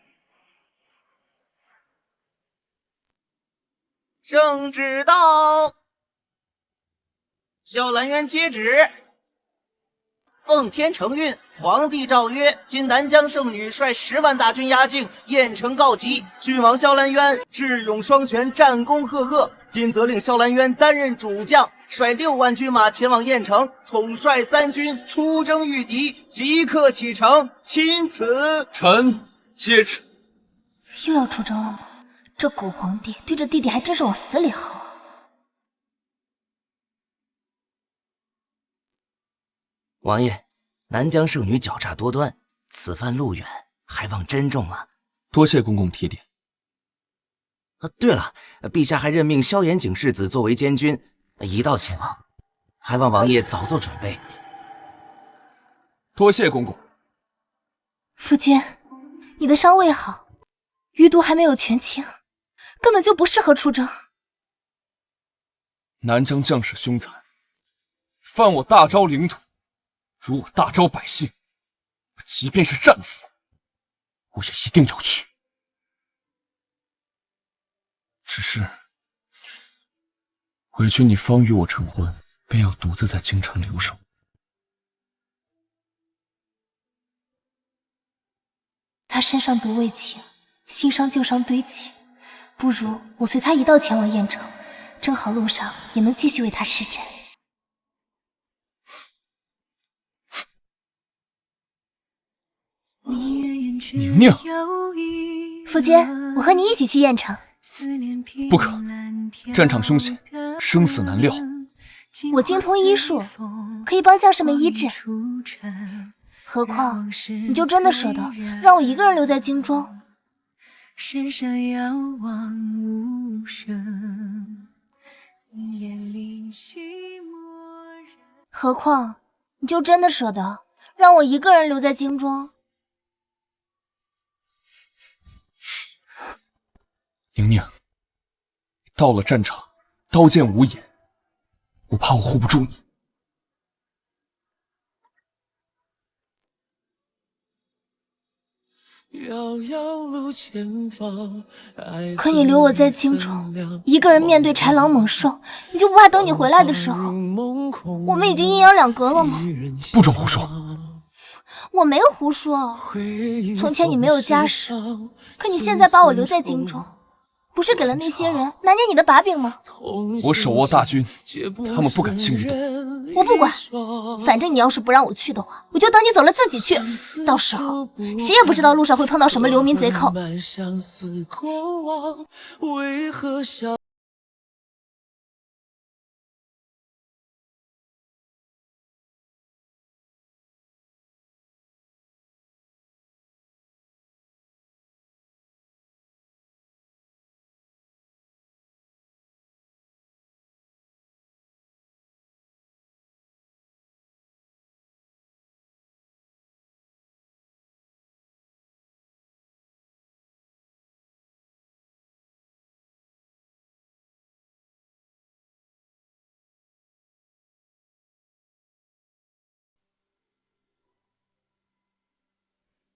圣旨到，萧兰渊接旨。奉天承运，皇帝诏曰：今南疆圣女率10万大军压境，雁城告急。郡王萧兰渊智勇双全，战功赫赫。今责令萧兰渊担任主将，率6万军马前往雁城，统帅3军出征御敌，即刻启程。钦此。臣接旨。又要出征了吗？这狗皇帝对着弟弟还真是往死里薅啊！王爷，南疆圣女狡诈多端，此番路远，还望珍重啊！多谢公公提点。对了，陛下还任命萧延景世子作为监军，一道前往，还望王爷早做准备。多谢公公。夫君，你的伤未好，余毒还没有全清，根本就不适合出征。南疆将士凶残，犯我大昭领土，辱我大昭百姓，即便是战死，我也一定要去。只是回去你方与我成婚，便要独自在京城留守。他身上毒未清，新伤旧伤堆积，不如我随他一道前往雁城，正好路上也能继续为他施针。宁宁，夫君，我和你一起去雁城。不可，战场凶险，生死难料。我精通医术，可以帮将士们医治。何况你就真的舍得让我一个人留在京中？山上遥望无声，眼里寂寞人。何况你就真的舍得让我一个人留在京中？宁宁，到了战场，刀剑无眼，我怕我护不住你。可你留我在京中，一个人面对豺狼猛兽，你就不怕等你回来的时候，我们已经阴阳两隔了吗？不准胡说！我没有胡说。从前你没有家室，可你现在把我留在京中，不是给了那些人拿捏你的把柄吗？我手握大军，他们不敢轻易动。我不管，反正你要是不让我去的话，我就等你走了自己去。到时候谁也不知道路上会碰到什么流民贼寇。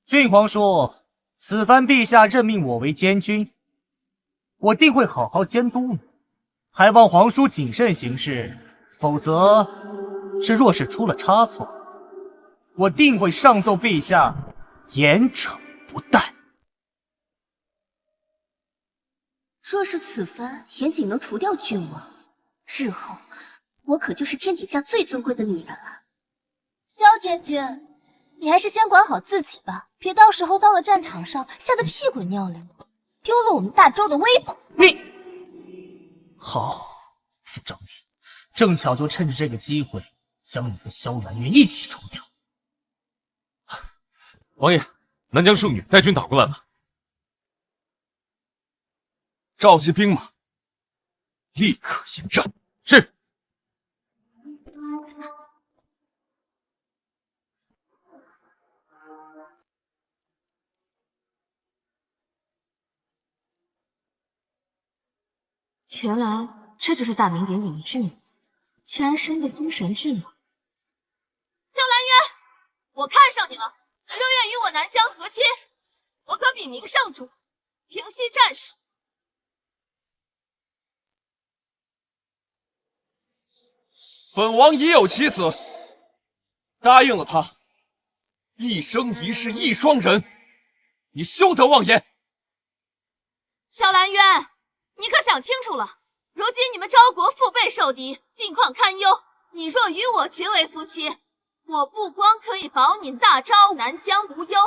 郡皇叔，此番陛下任命我为监军，我定会好好监督你，还望皇叔谨慎行事，否则若是出了差错，我定会上奏陛下，严惩不贷。若是此番严谨能除掉郡王，日后我可就是天底下最尊贵的女人了。萧监军，你还是先管好自己吧，别到时候到了战场上吓得屁滚尿流，丢了我们大周的威风。好，傅昭云，正巧就趁着这个机会，将你和萧兰月一起除掉。王爷，南疆圣女带军打过来了，召集兵马，立刻迎战。是。原来这就是大名鼎鼎的郡王，前身的封神郡王。萧兰渊，我看上你了，若愿与我南疆和亲，我可禀明圣主，平息战事。本王已有妻子，答应了她，一生一世一双人，你休得妄言。萧兰渊，你可想清楚了？如今你们昭国腹背受敌，境况堪忧。你若与我结为夫妻，我不光可以保你大昭南疆无忧，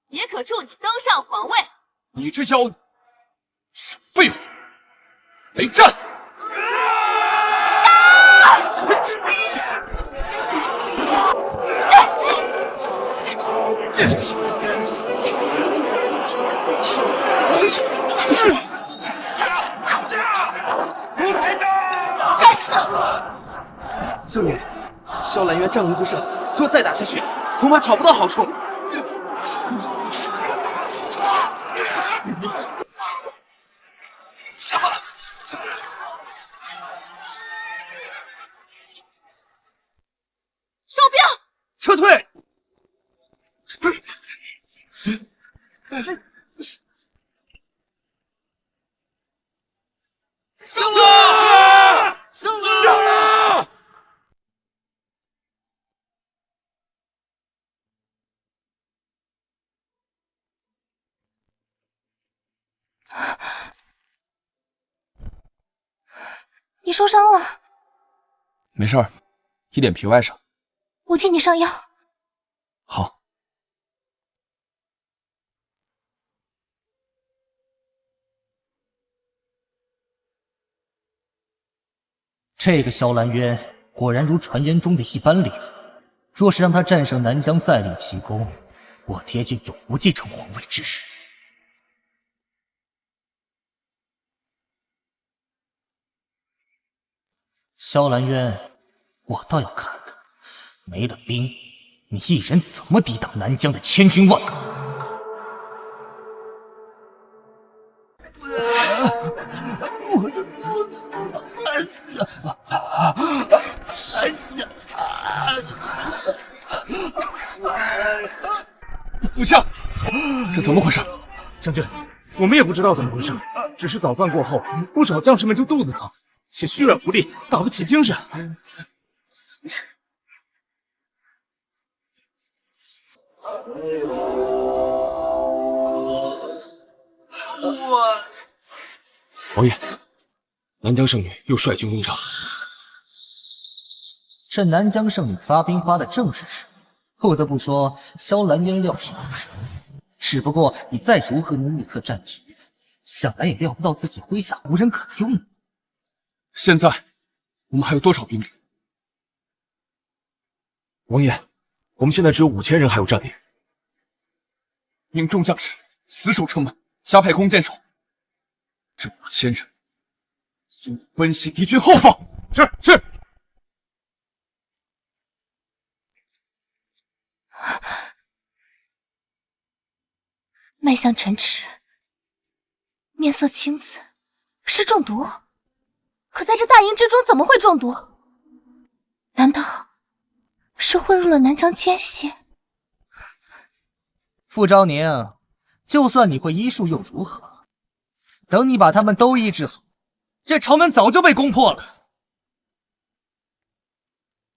也可助你登上皇位。你这妖女，少废话，来战！该死！圣女，萧兰渊战无不胜，若再打下去，恐怕讨不到好处。收兵！撤退！胜了！胜了！你受伤了？没事儿，一点皮外伤。我替你上药。好。这个萧兰渊果然如传言中的一般厉害，若是让他战胜南疆再立奇功，我爹就永无继承皇位之日。萧兰渊，我倒要看看，没了兵，你一人怎么抵挡南疆的千军万马？我的肚子！副将，这怎么回事？将军，我们也不知道怎么回事，只是早饭过后，不少将士们就肚子疼，且虚软无力，打不起精神。王爷，南疆圣女又率军攻城。这南疆圣女发兵发的正是时候，不得不说，萧兰渊料事如神。只不过你再如何能预测战局，想来也料不到自己麾下无人可用。现在我们还有多少兵力？王爷，我们现在只有5000人还有战力。命众将士死守城门，加派弓箭手。这5000人，随我奔袭敌军后方。是。脉象沉迟，面色青紫，是中毒。可在这大营之中怎么会中毒？难道是混入了南疆奸细？傅昭宁，就算你会医术又如何？等你把他们都医治好，这朝门早就被攻破了。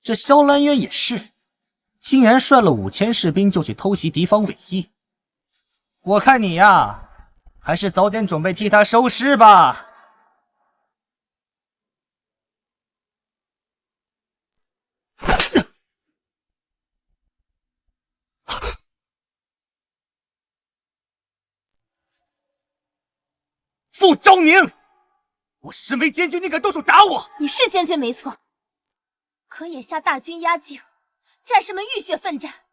这萧兰渊也是，竟然率了5000士兵就去偷袭敌方伪翼。我看你呀，还是早点准备替他收尸吧。傅昭宁，我身为监军，你敢动手打我？你是监军没错，可眼下大军压境，战士们浴血奋战，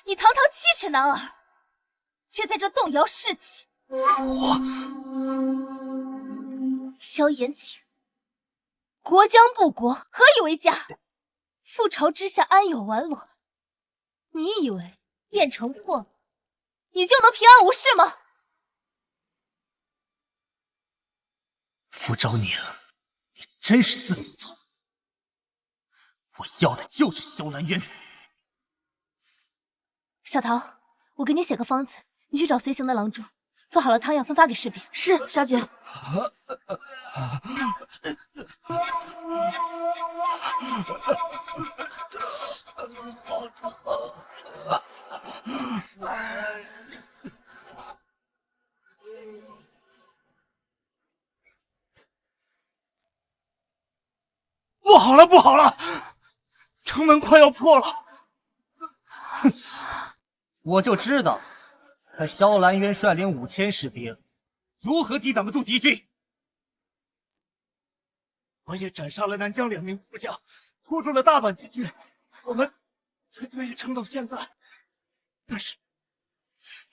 你堂堂7尺男儿，却在这动摇士气。萧炎景，国将不国，何以为家？覆巢之下，安有完卵？你以为雁城破了，你就能平安无事吗？傅昭宁，你真是自作聪明！我要的就是萧兰渊死。小桃，我给你写个方子，你去找随行的郎中，做好了汤药分发给士兵。是，小姐。不好了，不好了！城门快要破了！我就知道，这萧兰渊率领5000士兵，如何抵挡得住敌军？我也斩杀了南疆2名副将，拖住了大半敌军，我们才得以撑到现在。但是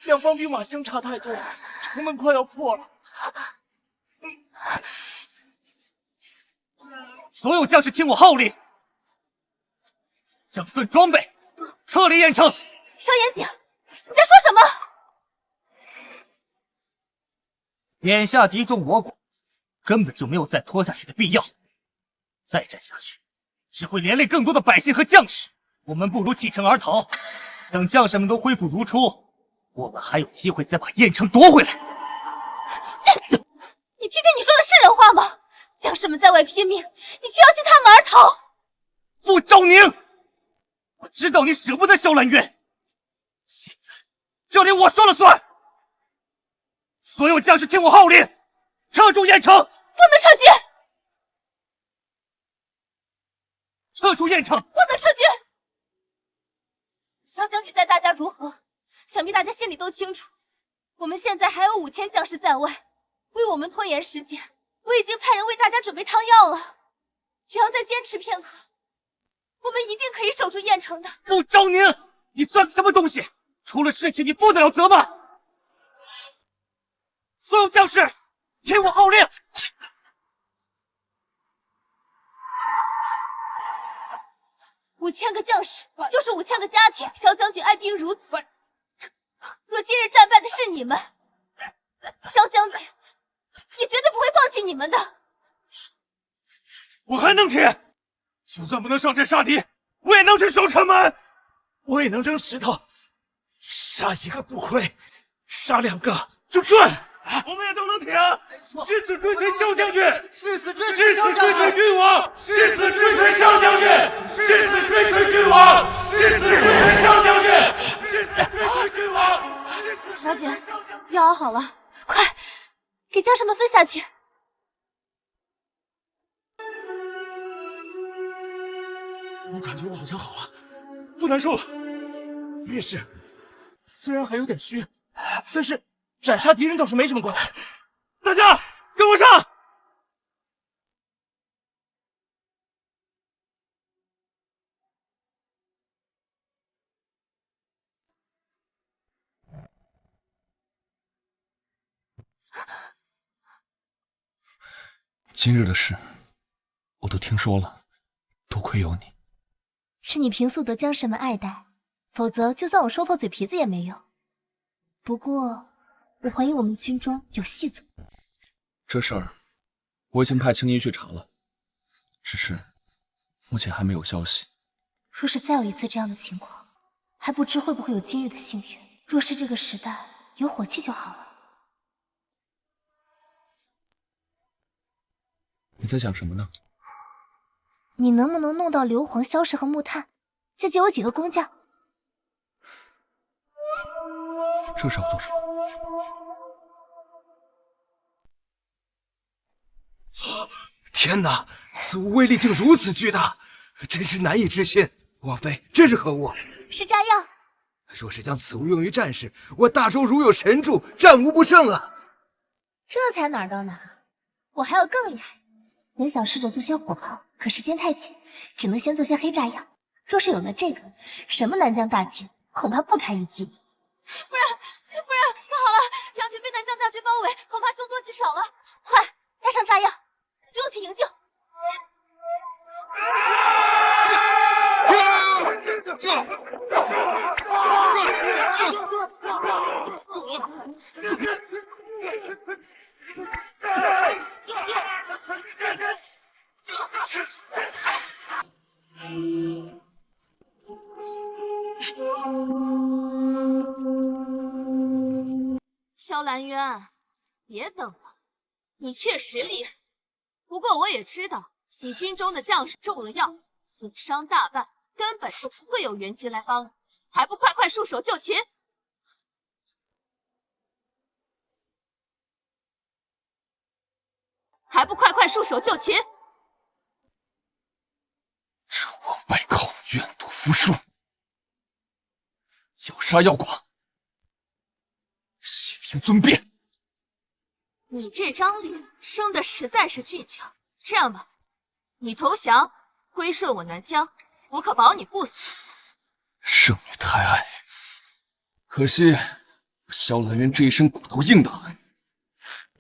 两方兵马相差太多，城门快要破了。所有将士听我号令，整顿装备，撤离雁城。萧炎景，你在说什么？眼下敌众我寡，根本就没有再拖下去的必要。再战下去，只会连累更多的百姓和将士。我们不如弃城而逃，等将士们都恢复如初，我们还有机会再把雁城夺回来。你听听你说的是人话吗？将士们在外拼命，你却要弃他们而逃。傅昭宁，我知道你舍不得萧兰渊，现在就连我说了算。所有将士听我号令，撤出雁城！不能撤军！撤出雁城！不能撤军！萧将军待大家如何？想必大家心里都清楚。我们现在还有5000将士在外，为我们拖延时间。我已经派人为大家准备汤药了，只要再坚持片刻，我们一定可以守住雁城的。傅昭宁，你算个什么东西？出了事情你负得了责吗？所有将士，听我号令！5000个将士就是5000个家庭。萧将军爱兵如子，若今日战败的是你们，萧将军也绝对不会放弃你们的。我还能铁，就算不能上阵杀敌，我也能去守城门，我也能扔石头，杀1个不亏，杀2个就赚。我们也都能挺，誓死追随萧将军，誓死追随君王，誓死追随萧将军，誓死追随君王，誓死追随萧将军，誓死追随君王。小姐，药熬好了，快给将士们分下去。我感觉我好像好了，不难受了。我也是，虽然还有点虚，但是斩杀敌人倒是没什么关系。大家跟我上！今日的事我都听说了，多亏有你。是你平素得将士们爱戴，否则就算我说破嘴皮子也没用。不过我怀疑我们军中有细作。这事儿我已经派青衣去查了，只是目前还没有消息。若是再有一次这样的情况，还不知会不会有今日的幸运。若是这个时代有火气就好了。你在想什么呢？你能不能弄到硫磺、硝石和木炭，再借我几个工匠？这是要做什么？天哪，此物威力竟如此巨大，真是难以置信。王妃，这是何物？是炸药。若是将此物用于战事，我大周如有神助，战无不胜啊！这才哪儿到哪儿，我还有更厉害。本想试着做些火炮，可时间太紧，只能先做些黑炸药。若是有了这个，什么南疆大军恐怕不堪一击。夫人，不好了，将军被南疆大军包围，恐怕凶多吉少了。快带上炸药，随我去营救。萧兰渊，别等了，你确实厉害，不过我也知道，你军中的将士中了药，损伤大半，根本就不会有援军来帮你，还不快快束手就擒！还不快快束手就擒！这王败寇愿赌服输，要杀要剐，悉听尊便。你这张脸生的实在是俊俏。这样吧，你投降，归顺我南疆，我可保你不死。圣女太爱，可惜我萧兰渊这一身骨头硬得很，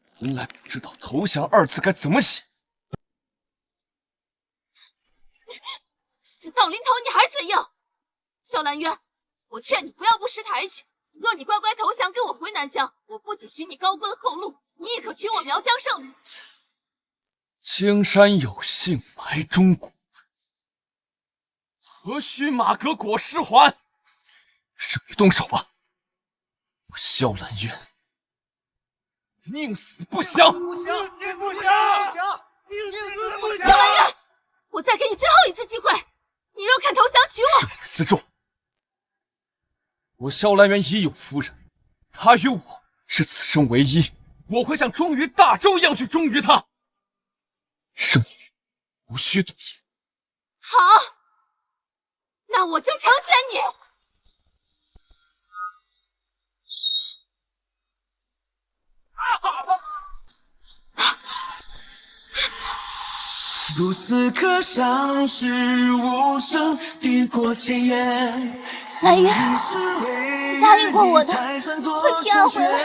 从来不知道投降二字该怎么写。死到临头你还嘴硬，萧兰渊，我劝你不要不识抬举。若你乖乖投降，跟我回南疆，我不仅许你高官厚禄，你也可娶我苗疆圣女。青山有幸埋忠骨，何须马革裹尸还？圣女动手吧，我萧兰渊宁死不降！萧兰渊，我再给你最后一次机会，你若肯投降娶我，圣女自重。我萧兰渊已有夫人，她与我是此生唯一，我会像忠于大周一样去忠于她。圣女无需多言。好，那我就成全你。如此可相识无声，抵过千言。兰渊，你答应过我的，会平安回来，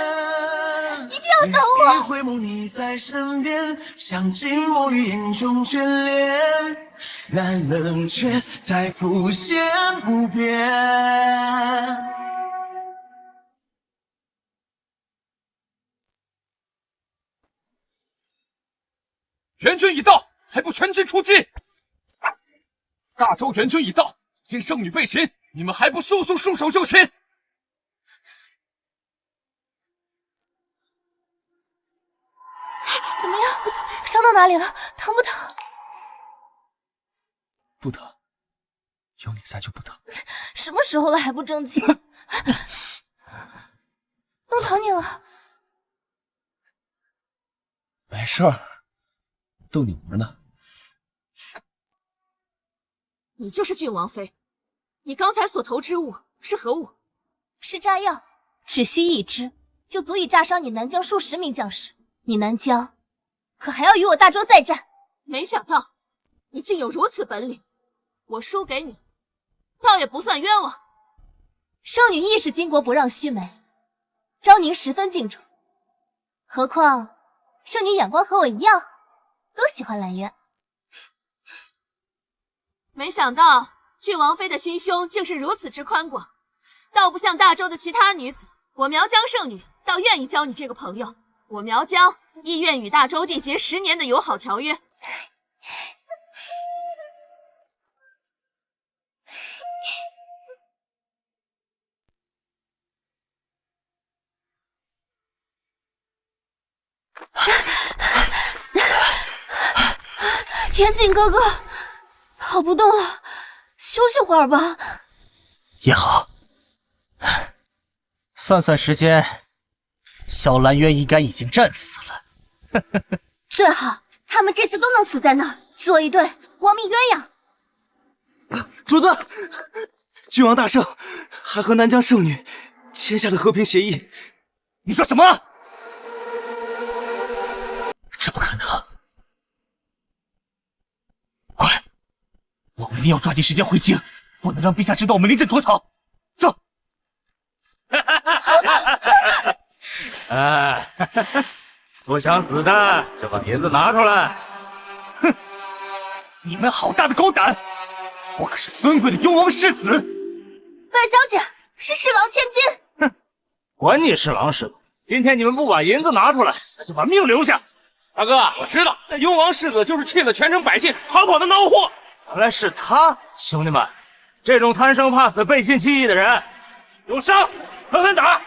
一定要等我。一回眸你在身边，相敬墨于眼中眷恋，难冷却再浮现不变。援军已到，还不全军出击！大周援军已到，今圣女被擒，你们还不速速束手就擒！怎么样？伤到哪里了？疼不疼？不疼，有你在就不疼。什么时候了还不争气？弄疼你了？没事儿，逗你玩呢。你就是郡王妃，你刚才所投之物是何物？是炸药，只需一支，就足以炸伤你南疆数十名将士。你南疆可还要与我大周再战？没想到你竟有如此本领，我输给你，倒也不算冤枉。圣女亦是巾帼不让须眉，昭宁十分敬重。何况圣女眼光和我一样，都喜欢兰渊。没想到郡王妃的心胸竟是如此之宽广，倒不像大周的其他女子。我苗疆圣女倒愿意交你这个朋友，我苗疆亦愿与大周缔结10年的友好条约。田景哥哥，跑不动了，休息会儿吧。也好，算算时间，小兰渊应该已经战死了。最好他们这次都能死在那儿，做一对亡命鸳鸯。主子，郡王大圣还和南疆圣女签下了和平协议。你说什么？这不可能！快，我们一定要抓紧时间回京，不能让陛下知道我们临阵脱逃。走！不想死的就把银子拿出来！哼！你们好大的狗胆！我可是尊贵的雍王世子。本小姐是侍郎千金。哼！管你是狼是狗，今天你们不把银子拿出来，那就把命留下。大哥，我知道，那雍王世子就是气得全城百姓逃跑的孬货。原来是他！兄弟们，这种贪生怕死、背信弃义的人，有伤狠狠打！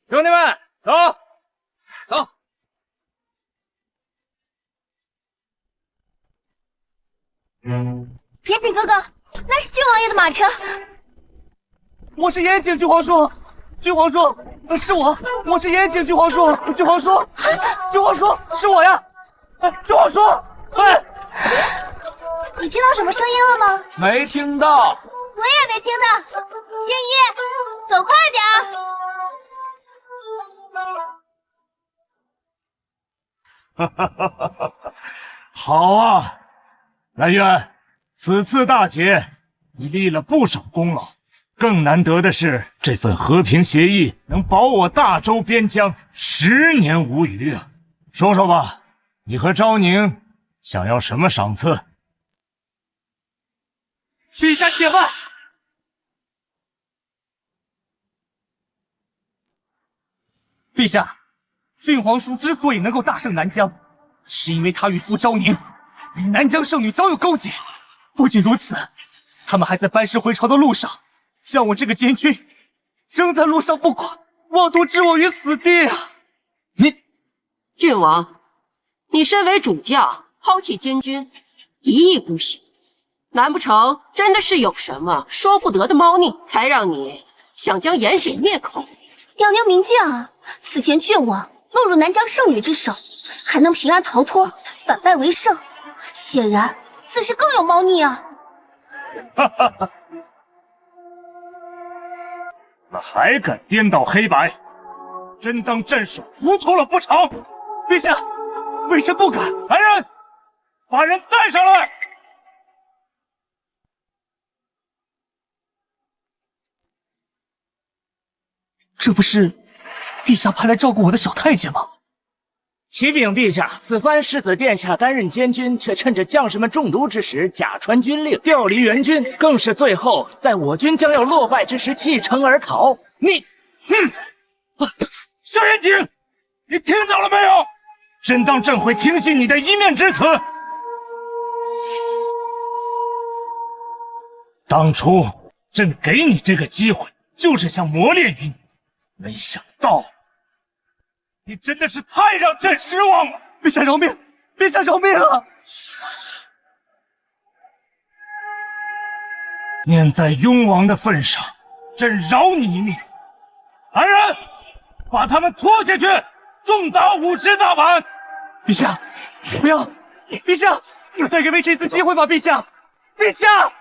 兄弟们，走，走！田景哥哥，那是郡王爷的马车。我是岩井郡皇叔，郡皇叔，是我是岩井郡皇叔，郡皇叔，郡皇叔是我呀，郡皇叔，哎，你听到什么声音了吗？没听到。我也没听到。静一，走快点儿。好啊，兰渊，此次大捷，你立了不少功劳。更难得的是，这份和平协议能保我大周边疆10年无虞啊！说说吧，你和昭宁想要什么赏赐？陛下且慢！陛下，郡皇叔之所以能够大胜南疆，是因为他与傅昭宁与南疆圣女早有勾结。不仅如此，他们还在班师回朝的路上，将我这个监军扔在路上不管，妄图置我于死地啊！郡王，你身为主将，抛弃监军，一意孤行，难不成真的是有什么说不得的猫腻，才让你想将严姐灭口？娘娘明鉴啊！此前郡王落入南疆圣女之手，还能平安逃脱，反败为胜，显然此事更有猫腻啊！那还敢颠倒黑白，真当朕是糊涂了不成？陛下，微臣不敢。来人，把人带上来！这不是陛下派来照顾我的小太监吗？启禀陛下，此番世子殿下担任监军，却趁着将士们中毒之时假传军令，调离援军，更是最后在我军将要落败之时弃城而逃。萧元景，你听到了没有？真当朕会听信你的一面之词？当初朕给你这个机会，就是想磨练于你，没想到你真的是太让朕失望了！陛下饶命！陛下饶命啊！念在雍王的份上，朕饶你一命。来人，把他们拖下去，重打50大板！陛下，不要！陛下，再给微臣一次机会吧！陛下，陛下！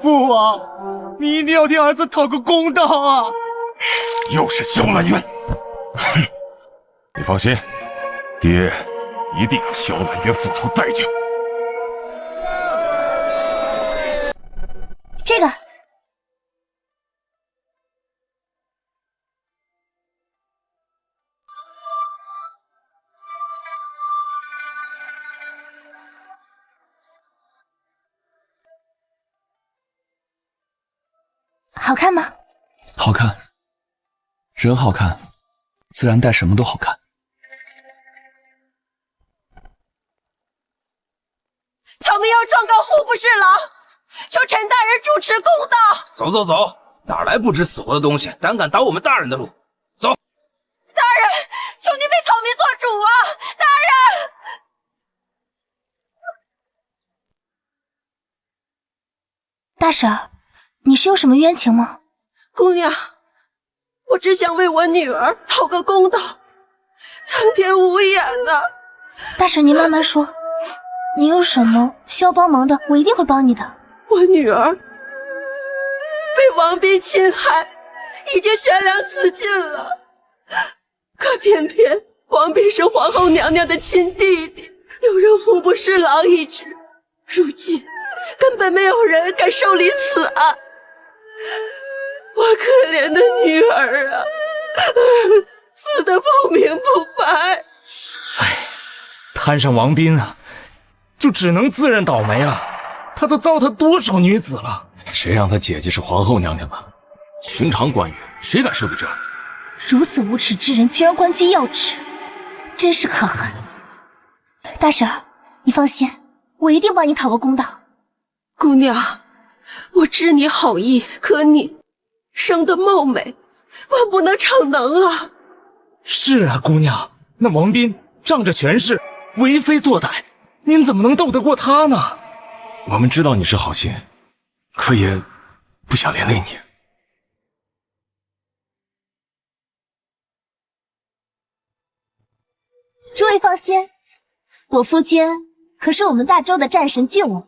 父王，你一定要替儿子讨个公道啊！又是萧兰渊，哼！你放心，爹一定让萧兰渊付出代价。这个好看吗？好看，人好看，自然戴什么都好看。草民要状告户部侍郎，求陈大人主持公道。走走走，哪来不知死活的东西，胆敢挡我们大人的路？走！大人，求您为草民做主啊！大人，大婶儿，你是有什么冤情吗？姑娘，我只想为我女儿讨个公道，苍天无眼呐！大婶，您慢慢说，你有什么需要帮忙的，我一定会帮你的。我女儿被王斌侵害，已经悬梁自尽了。可偏偏王斌是皇后娘娘的亲弟弟，又任户部侍郎一职，如今根本没有人敢受理此案。我可怜的女儿啊，死得不明不白。摊上王斌啊，就只能自认倒霉了。他都糟蹋多少女子了？谁让他姐姐是皇后娘娘啊？寻常官员谁敢受理这案子？如此无耻之人，居然官居要职，真是可恨。大婶儿，你放心，我一定帮你讨个公道。姑娘，我知你好意，可你生得貌美，万不能逞能啊！是啊，姑娘，那王斌仗着权势为非作歹，您怎么能斗得过他呢？我们知道你是好心，可也不想连累你。诸位放心，我夫君可是我们大周的战神郡王，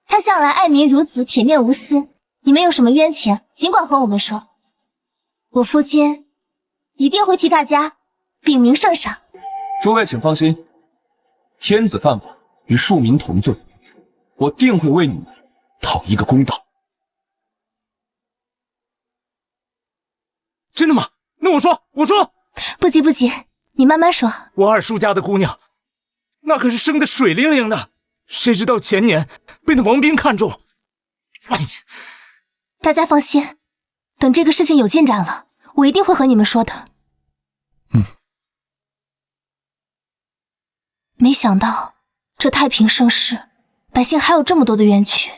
他向来爱民如子，铁面无私。你们有什么冤情，尽管和我们说，我夫君一定会替大家禀明圣上。诸位请放心，天子犯法与庶民同罪，我定会为你们讨一个公道。真的吗？那我说，不急不急，你慢慢说。我二叔家的姑娘，那可是生得水灵灵的，谁知道前年被那王斌看中。大家放心，等这个事情有进展了，我一定会和你们说的。没想到这太平盛世，百姓还有这么多的冤屈。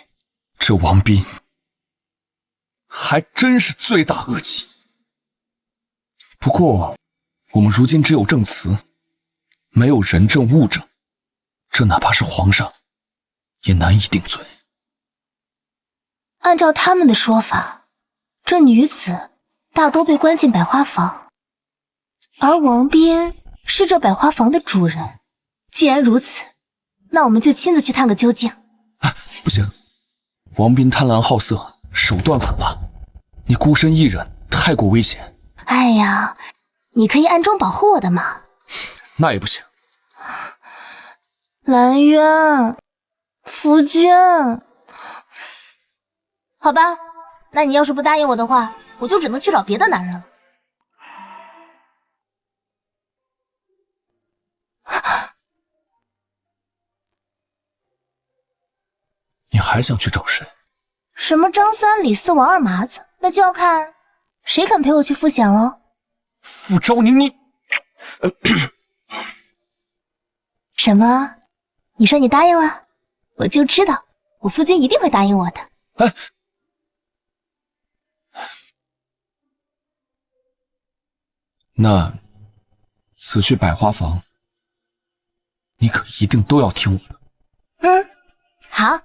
这王斌还真是罪大恶极。不过我们如今只有证词，没有人证物证，这哪怕是皇上也难以定罪。按照他们的说法，这女子大多被关进百花房，而王斌是这百花房的主人。既然如此，那我们就亲自去探个究竟。不行，王斌贪婪好色，手段狠辣，你孤身一人太过危险。哎呀，你可以暗中保护我的嘛。那也不行。兰渊，夫君，好吧，那你要是不答应我的话，我就只能去找别的男人了。你还想去找谁？什么张三李四王二麻子，那就要看谁肯陪我去赴险喽。傅昭宁，你什么？你说你答应了？我就知道我夫君一定会答应我的。哎，那此去百花房，你可一定都要听我的。好。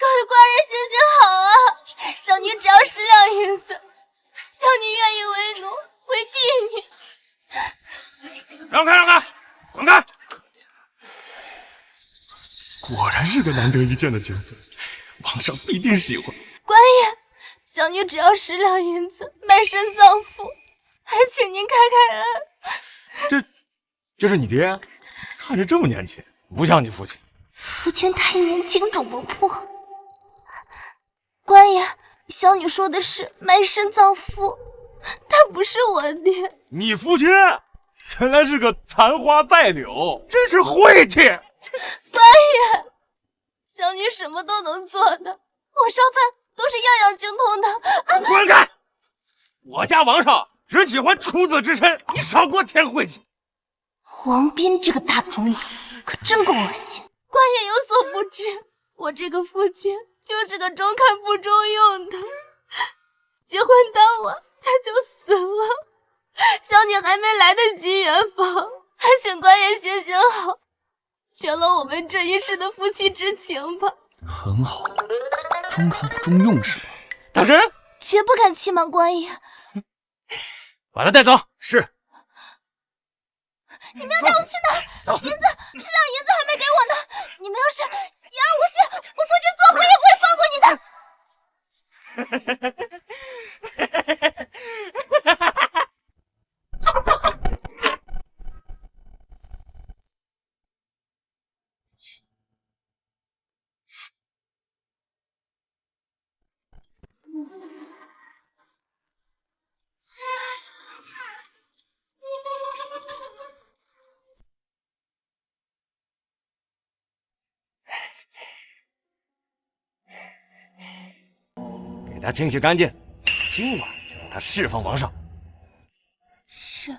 各位官人行行好啊！小女只要10两银子，小女愿意为奴为婢女。让开，让开，滚开！果然是个难得一见的角色，皇上必定喜欢。官爷，小女只要10两银子，卖身葬父，还请您开开恩。这是你爹，看着这么年轻，不像你父亲。夫君太年轻，种不破。官爷，小女说的是卖身葬父，他不是我爹。你父亲原来是个残花败柳，真是晦气！官爷，小女什么都能做的，我烧饭都是样样精通的。滚开！我家王上只喜欢处子之身，你少给我添晦气。王斌这个大种马可真够恶心。官爷有所不知，我这个父亲就是个中看不中用的，结婚当晚他就死了。小女还没来得及圆房，还请官爷行行好，绝了我们这一世的夫妻之情吧。很好，中看不中用是吧？大人，绝不敢欺瞒官爷。把他带走。是。你们要带我去哪？走。银子，10两银子还没给我呢。你们要是言而无信，我夫君做鬼也不会放过你的。给他清洗干净，今晚就让他释放王上。是。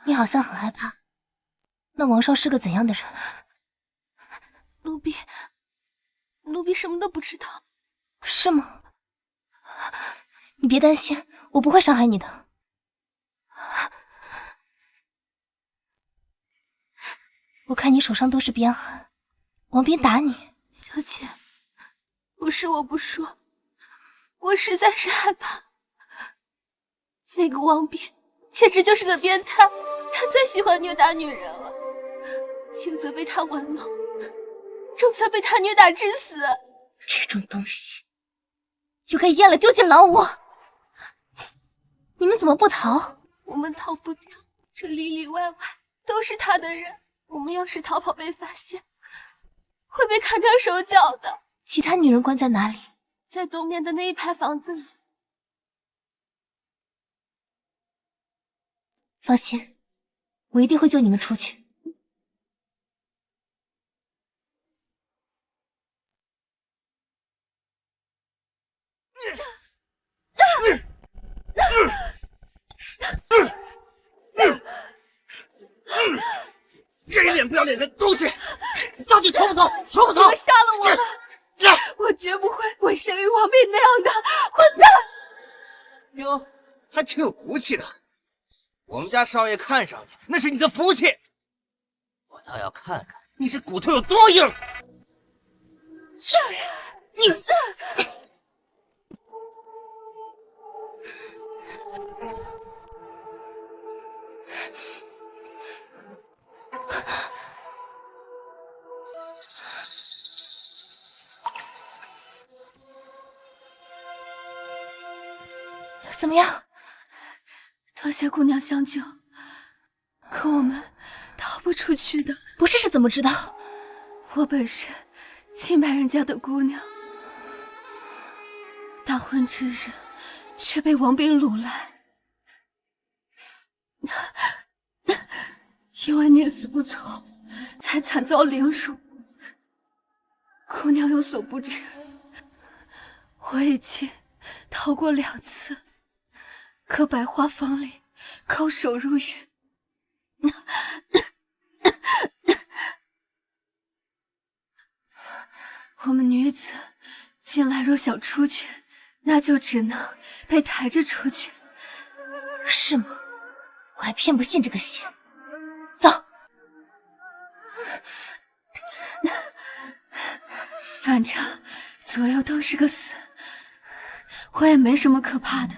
你好像很害怕。那王少是个怎样的人？奴婢什么都不知道。是吗？你别担心，我不会伤害你的。我看你手上都是鞭痕，王斌打你。小姐，不是我不说，我实在是害怕。那个王斌简直就是个变态，他最喜欢虐打女人了。轻则被他玩弄，重则被他虐打致死。这种东西就该阉了丢进狼窝。你们怎么不逃？我们逃不掉，这里里外外都是他的人，我们要是逃跑被发现，会被砍断手脚的。其他女人关在哪里？在东面的那一排房子里。放心，我一定会救你们出去。这人脸不要脸的东西，到底求不求？求不求？你们杀了我吧！我绝不会为生于王斌那样的混蛋。哟，还挺有骨气的。我们家少爷看上你，那是你的福气。我倒要看看你这骨头有多硬。你。怎么样？多谢姑娘相救，可我们逃不出去的。不是怎么知道？我本是清白人家的姑娘，大婚之日却被王斌掳来，因为宁死不从，才惨遭凌辱。姑娘有所不知，我已经逃过2次。可百花房里叩首如云，我们女子近来若想出去，那就只能被抬着出去。是吗？我还偏不信这个邪。走。反正左右都是个死，我也没什么可怕的。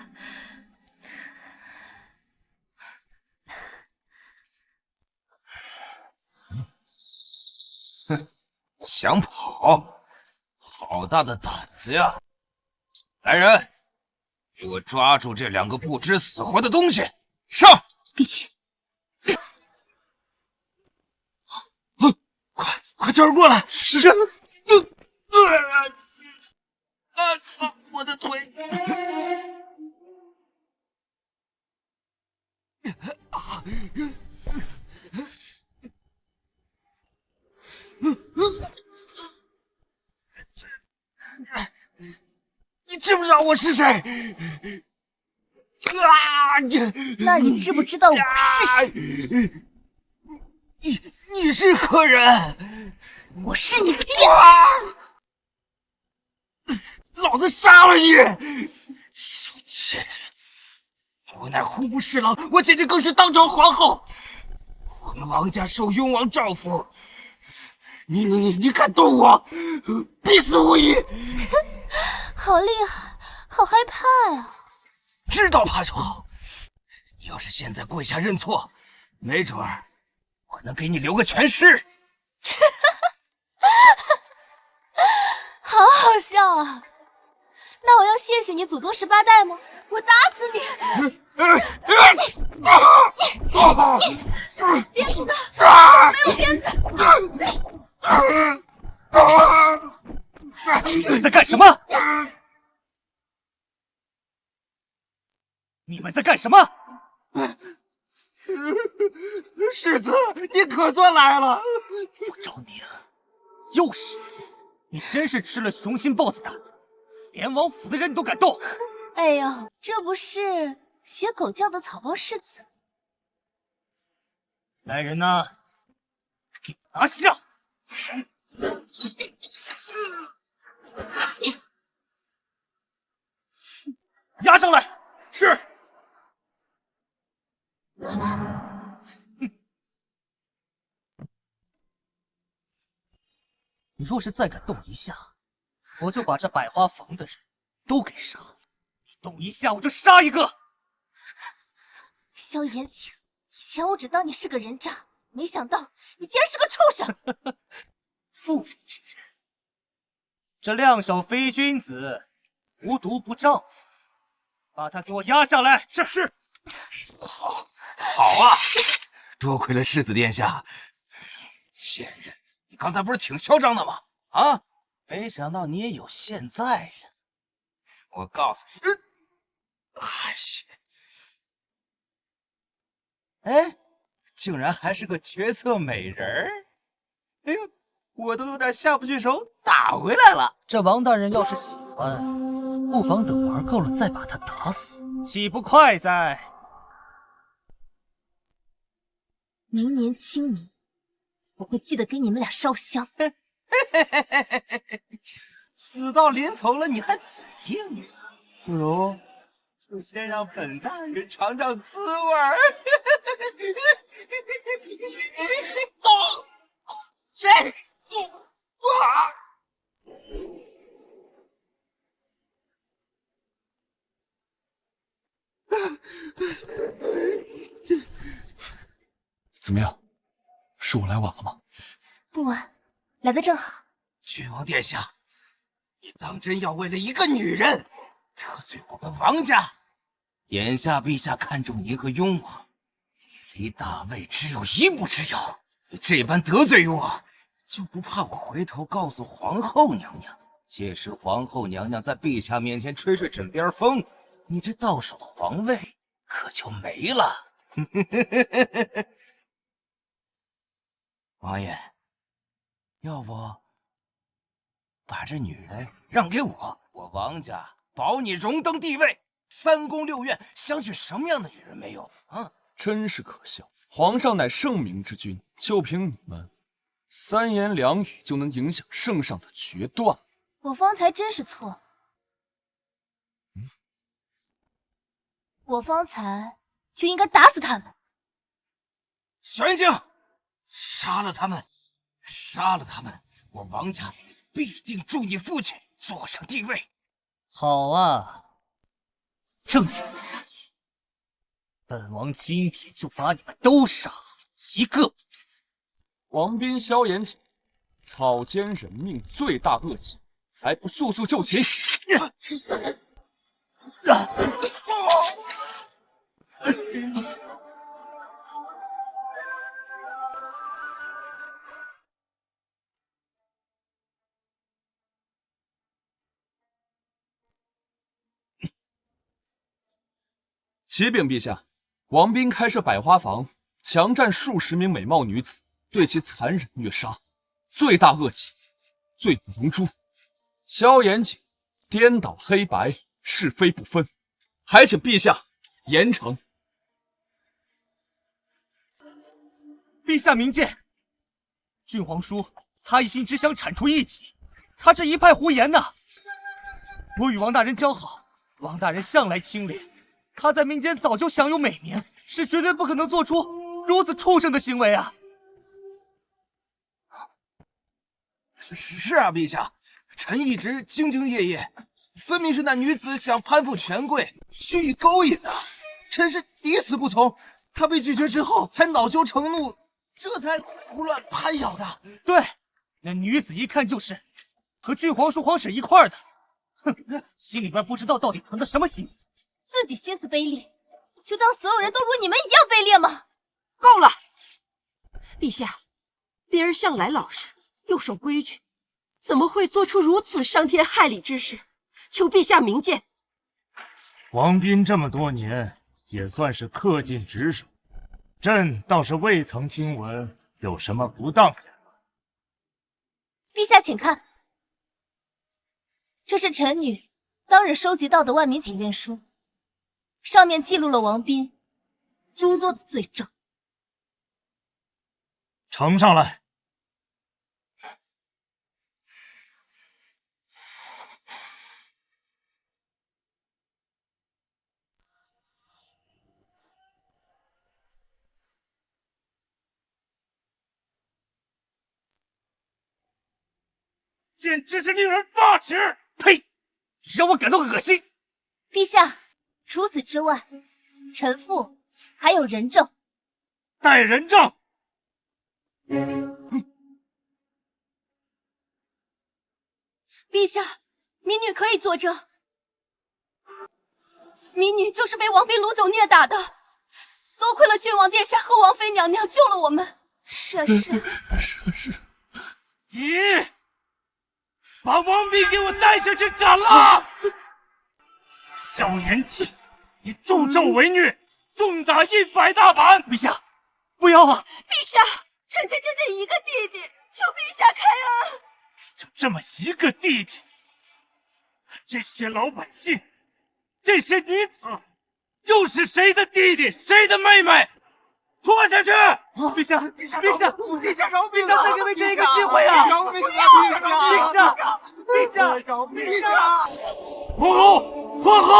想跑？好大的胆子呀！来人，给我抓住这2个不知死活的东西！上！闭气！快叫人过来！是。我的腿！你知不知道我是谁？那你知不知道我是谁？你是何人？我是你爹！老子杀了你！小贱人！我乃户部侍郎，我姐姐更是当朝皇后，我们王家受雍王照拂。你敢动我，必死无疑！好厉害，好害怕呀！知道怕就好。你要是现在跪下认错，没准儿我能给你留个全尸。好好笑啊！那我要谢谢你祖宗18代吗？我打死你！鞭子呢？没有鞭子！你在干什么？你们在干什么？世子，你可算来了！傅昭宁，又是你！真是吃了雄心豹子胆，连王府的人都敢动！哎呦，这不是学狗叫的草包世子？来人呐，给我拿下！押上来！是。你若是再敢动一下，我就把这百花房的人都给杀了。你动一下，我就杀一个。萧延景，以前我只当你是个人渣，没想到你竟然是个畜生！妇人之仁，这量小非君子，无毒不丈夫。把他给我押下来。是。好啊！多亏了世子殿下。贱人，你刚才不是挺嚣张的吗？啊！没想到你也有现在呀！我告诉你，哎，竟然还是个绝色美人儿！哎呦，我都有点下不去手，打回来了。这王大人要是喜欢，不妨等玩够了再把他打死，岂不快哉？明年清明，我会记得给你们俩烧香。死到临头了，你还嘴硬啊？不如就先让本大人尝尝滋味儿。谁？怎么样？是我来晚了吗？不晚，来的正好。郡王殿下，你当真要为了一个女人得罪我们王家？眼下陛下看重您和雍王，离大位只有一步之遥。你这般得罪于我，就不怕我回头告诉皇后娘娘？届时皇后娘娘在陛下面前吹吹枕边风，你这到手的皇位可就没了。王爷，要不把这女人让给我，我王家保你荣登帝位，3宫6院，想娶什么样的女人没有啊？真是可笑！皇上乃圣明之君，就凭你们3言2语就能影响圣上的决断？我方才真是错了。我方才就应该打死他们。小眼睛，杀了他们！杀了他们！我王家必定助你父亲坐上帝位。好啊，正有此意，本王今天就把你们都杀了，一个不留。王斌、萧延景，草菅人命，罪大恶极，还不速速就擒！启禀陛下，王斌开设百花房，强占数十名美貌女子，对其残忍虐杀，罪大恶极，罪不容诛。萧严谨颠倒黑白，是非不分，还请陛下严惩。陛下明鉴，郡皇叔他一心只想铲除异己，他这一派胡言呐！我与王大人交好，王大人向来清廉，他在民间早就享有美名，是绝对不可能做出如此畜生的行为啊！是啊，陛下，臣一直兢兢业业，分明是那女子想攀附权贵，蓄意勾引啊！臣是抵死不从，她被拒绝之后，才恼羞成怒，这才胡乱攀咬的。对，那女子一看就是和郡皇叔、皇婶一块儿的，哼，心里边不知道到底存的什么心思。自己心思卑劣，就当所有人都如你们一样卑劣吗？够了，陛下，别人向来老实又守规矩，怎么会做出如此伤天害理之事？求陛下明鉴。王斌这么多年也算是恪尽职守，朕倒是未曾听闻有什么不当言。陛下请看，这是臣女当日收集到的万民请愿书，上面记录了王斌诸多的罪证。呈上来。简直是令人发指！呸！让我感到恶心。陛下，除此之外，臣妇还有人证。带人证。陛下，民女可以作证，民女就是被王斌掳走虐打的，多亏了郡王殿下和王妃娘娘救了我们。是。你把王斌给我带下去斩了！萧严谨，你助纣为虐，重打100大板！陛下，不要啊！陛下，臣妾就这一个弟弟，求陛下开恩！就这么一个弟弟，这些老百姓，这些女子，又是谁的弟弟，谁的妹妹？拖下去！陛下，陛下，陛下，陛下饶陛下，再给微臣一个机会啊！陛下，陛下！皇后，皇后，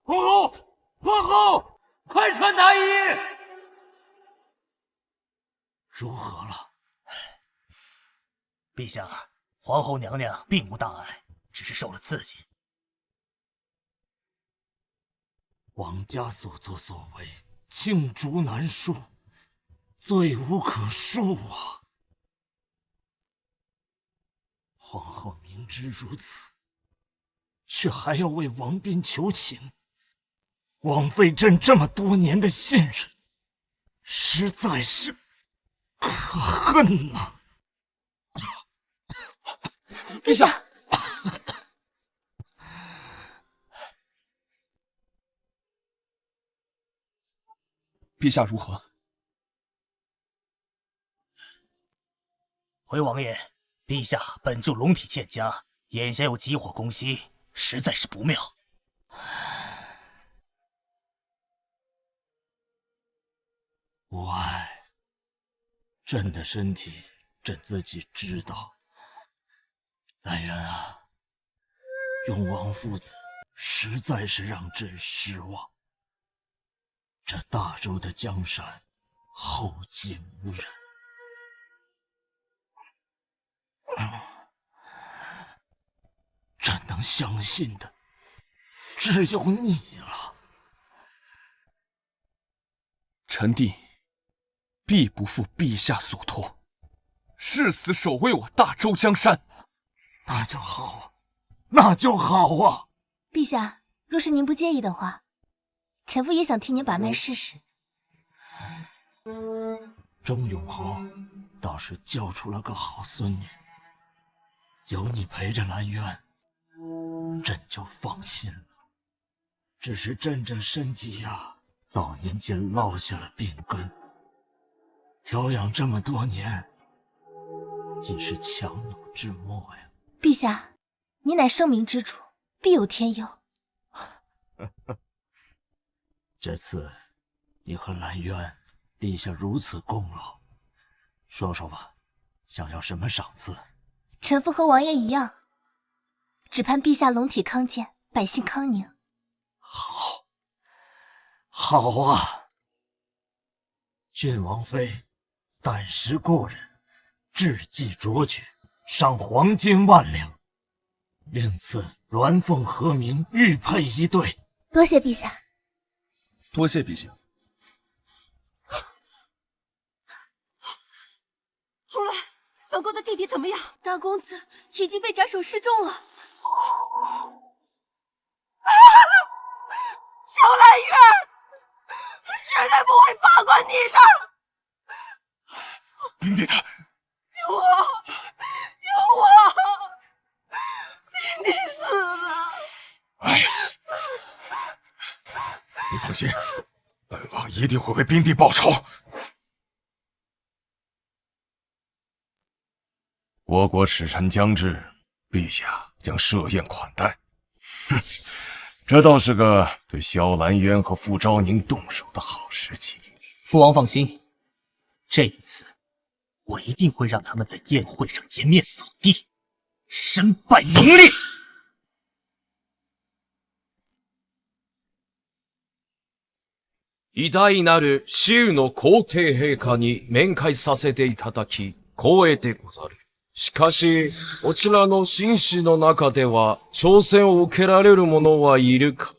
皇后，皇后，快传太医！如何了？陛下，皇后娘娘并无大碍，只是受了刺激。王家所作所为，罄竹难书，罪无可恕啊！皇后明知如此，却还要为王斌求情，枉费朕这么多年的信任，实在是可恨呐！陛下，陛下如何？回王爷，陛下本就龙体欠佳，眼下又急火攻心，实在是不妙。无碍，朕的身体朕自己知道。兰渊啊，雍王父子实在是让朕失望。这大周的江山后继无人，朕能相信的只有你了。臣弟必不负陛下所托，誓死守卫我大周江山。那就好啊，那就好啊！陛下，若是您不介意的话，臣妇也想替您把脉试试。钟永侯倒是教出了个好孙女，有你陪着兰渊，朕就放心了。只是朕这身体呀，早年间落下了病根，调养这么多年，已是强弩之末呀。陛下，你乃生民之主，必有天佑。这次你和兰渊立下如此功劳，说说吧，想要什么赏赐？臣妇和王爷一样，只盼陛下龙体康健，百姓康宁。好啊！郡王妃胆识过人，智计卓绝，赏黄金万两，另赐鸾凤和鸣玉佩一对。多谢陛下。多谢陛下。后来，本宫的弟弟怎么样？大公子已经被斩首示众了。小兰月，绝对不会放过你的！冰弟他，有我，冰弟死了。哎，你放心，本王一定会为冰帝报仇。倭国使臣将至，陛下将设宴款待。哼，这倒是个对萧兰渊和傅昭宁动手的好时机。父王放心，这一次我一定会让他们在宴会上颜面扫地，身败名裂。偉大なる周の皇帝陛下に面会させていただき、光栄でござる。しかし、こちらの紳士の中では、挑戦を受けられる者はいるか？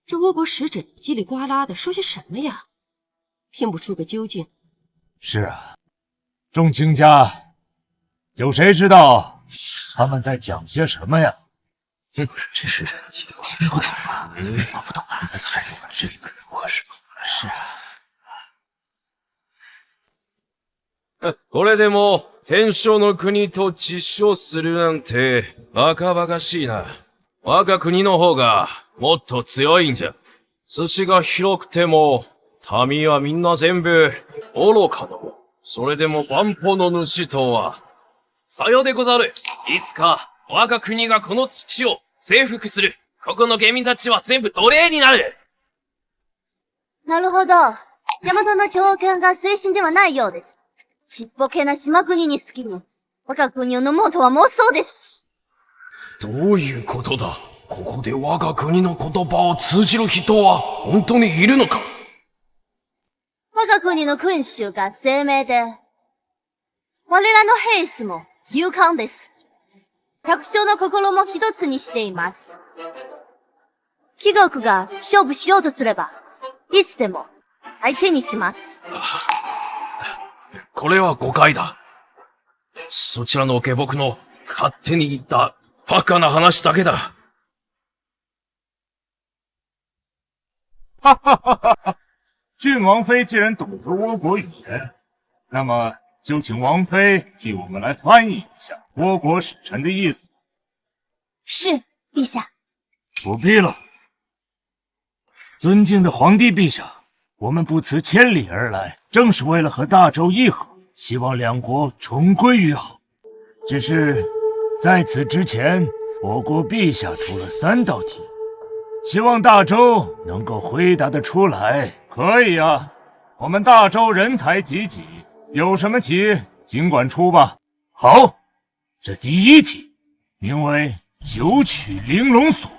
这倭国使者叽里呱啦的说些什么呀？听不出个究竟。是啊，众卿家，有谁知道他们在讲些什么呀？这是人机的听不懂啊，我不懂啊，太多了，这个我是啊。これでも、天正の国と実証するなんて、バカバカしいな。我が国の方が、もっと強いんじゃ。土が広くても、民はみんな全部、愚かの。それでも万歩の主とは、さようでござる。いつか、我が国がこの土を征服する。ここの下民たちは全部奴隷になる。なるほど。大和の長官が推進ではないようです。ちっぽけな島国に好きに、我が国を飲もうとは妄想です。どういうことだ？ここで我が国の言葉を通じる人は本当にいるのか？我が国の君主が精明で、我らの兵士も勇敢です。百姓の心も一つにしています。貴国が勝負しようとすれば、いつでも相手にします。これは誤解だ。そちらの下僕の勝手に言ったバカな話だけだ。哈哈哈哈哈！郡王妃既然懂得倭国语言，那么就请王妃替我们来翻译一下倭国使臣的意思。是，陛下。不必了。尊敬的皇帝陛下，我们不辞千里而来，正是为了和大周议和，希望两国重归于好。只是在此之前，我国陛下出了3道题，希望大周能够回答得出来。可以啊，我们大周人才济济，有什么题尽管出吧。好，这第1题名为九曲玲珑锁，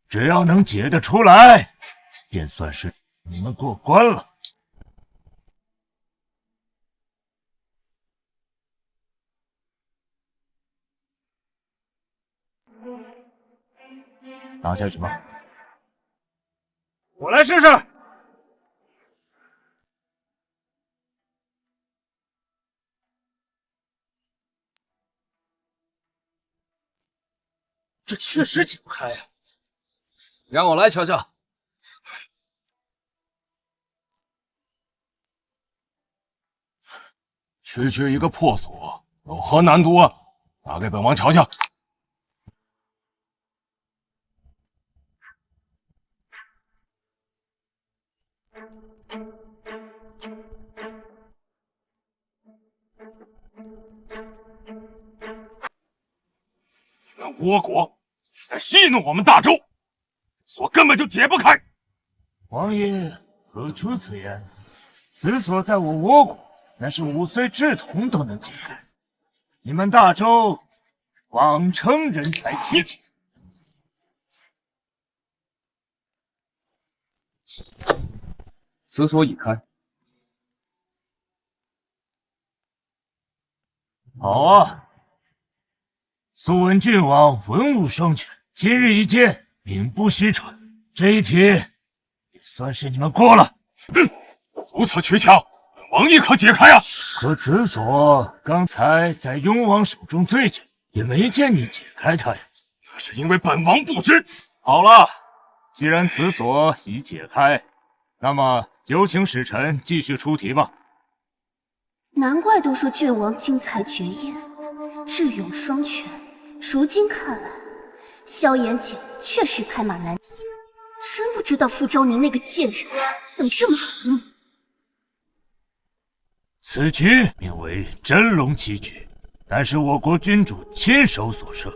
只要能解得出来，便算是你们过关了。拿下什么？我来试试。这确实解不开呀。让我来瞧瞧。区区一个破锁，有何难度啊？拿给本王瞧瞧。们倭国是在戏弄我们大周，所根本就解不开。王爷何出此言？此所在我倭国，那是5岁稚童都能解开。你们大周妄称人才济济。此所已开。好啊！素闻郡王文武双全，今日一见，名不虚传。这一题也算是你们过了。如此取巧，本王亦可解开啊！可此锁刚才在雍王手中醉着，也没见你解开它呀。那是因为本王不知。好了，既然此锁已解开，那么有请使臣继续出题吧。难怪都说郡王轻才绝艳，智勇双全。如今看来，萧炎景确实拍马难骑。真不知道傅昭宁那个贱人怎么这么狠。此局名为真龙棋局，乃是我国君主亲手所设。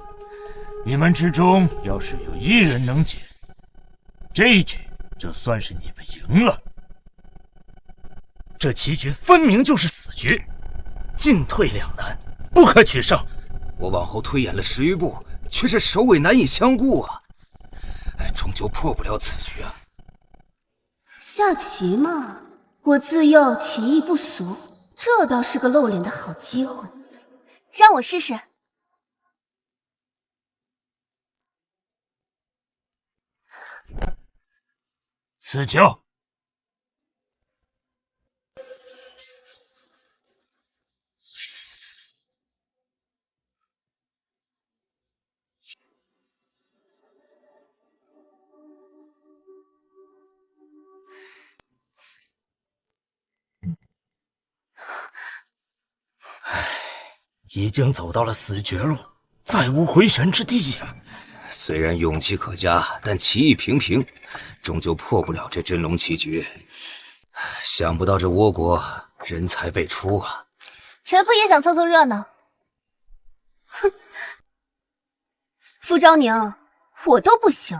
你们之中要是有1人能解，这一局就算是你们赢了。这棋局分明就是死局，进退两难，不可取胜。我往后推演了10余步，却是首尾难以相顾啊！终究破不了此局啊！下棋嘛，我自幼棋艺不俗，这倒是个露脸的好机会。让我试试。此球。已经走到了死绝路，再无回旋之地呀！虽然勇气可嘉，但棋艺平平，终究破不了这真龙棋局。想不到这倭国人才辈出啊！臣妇也想凑凑热闹。哼，傅昭宁，我都不行，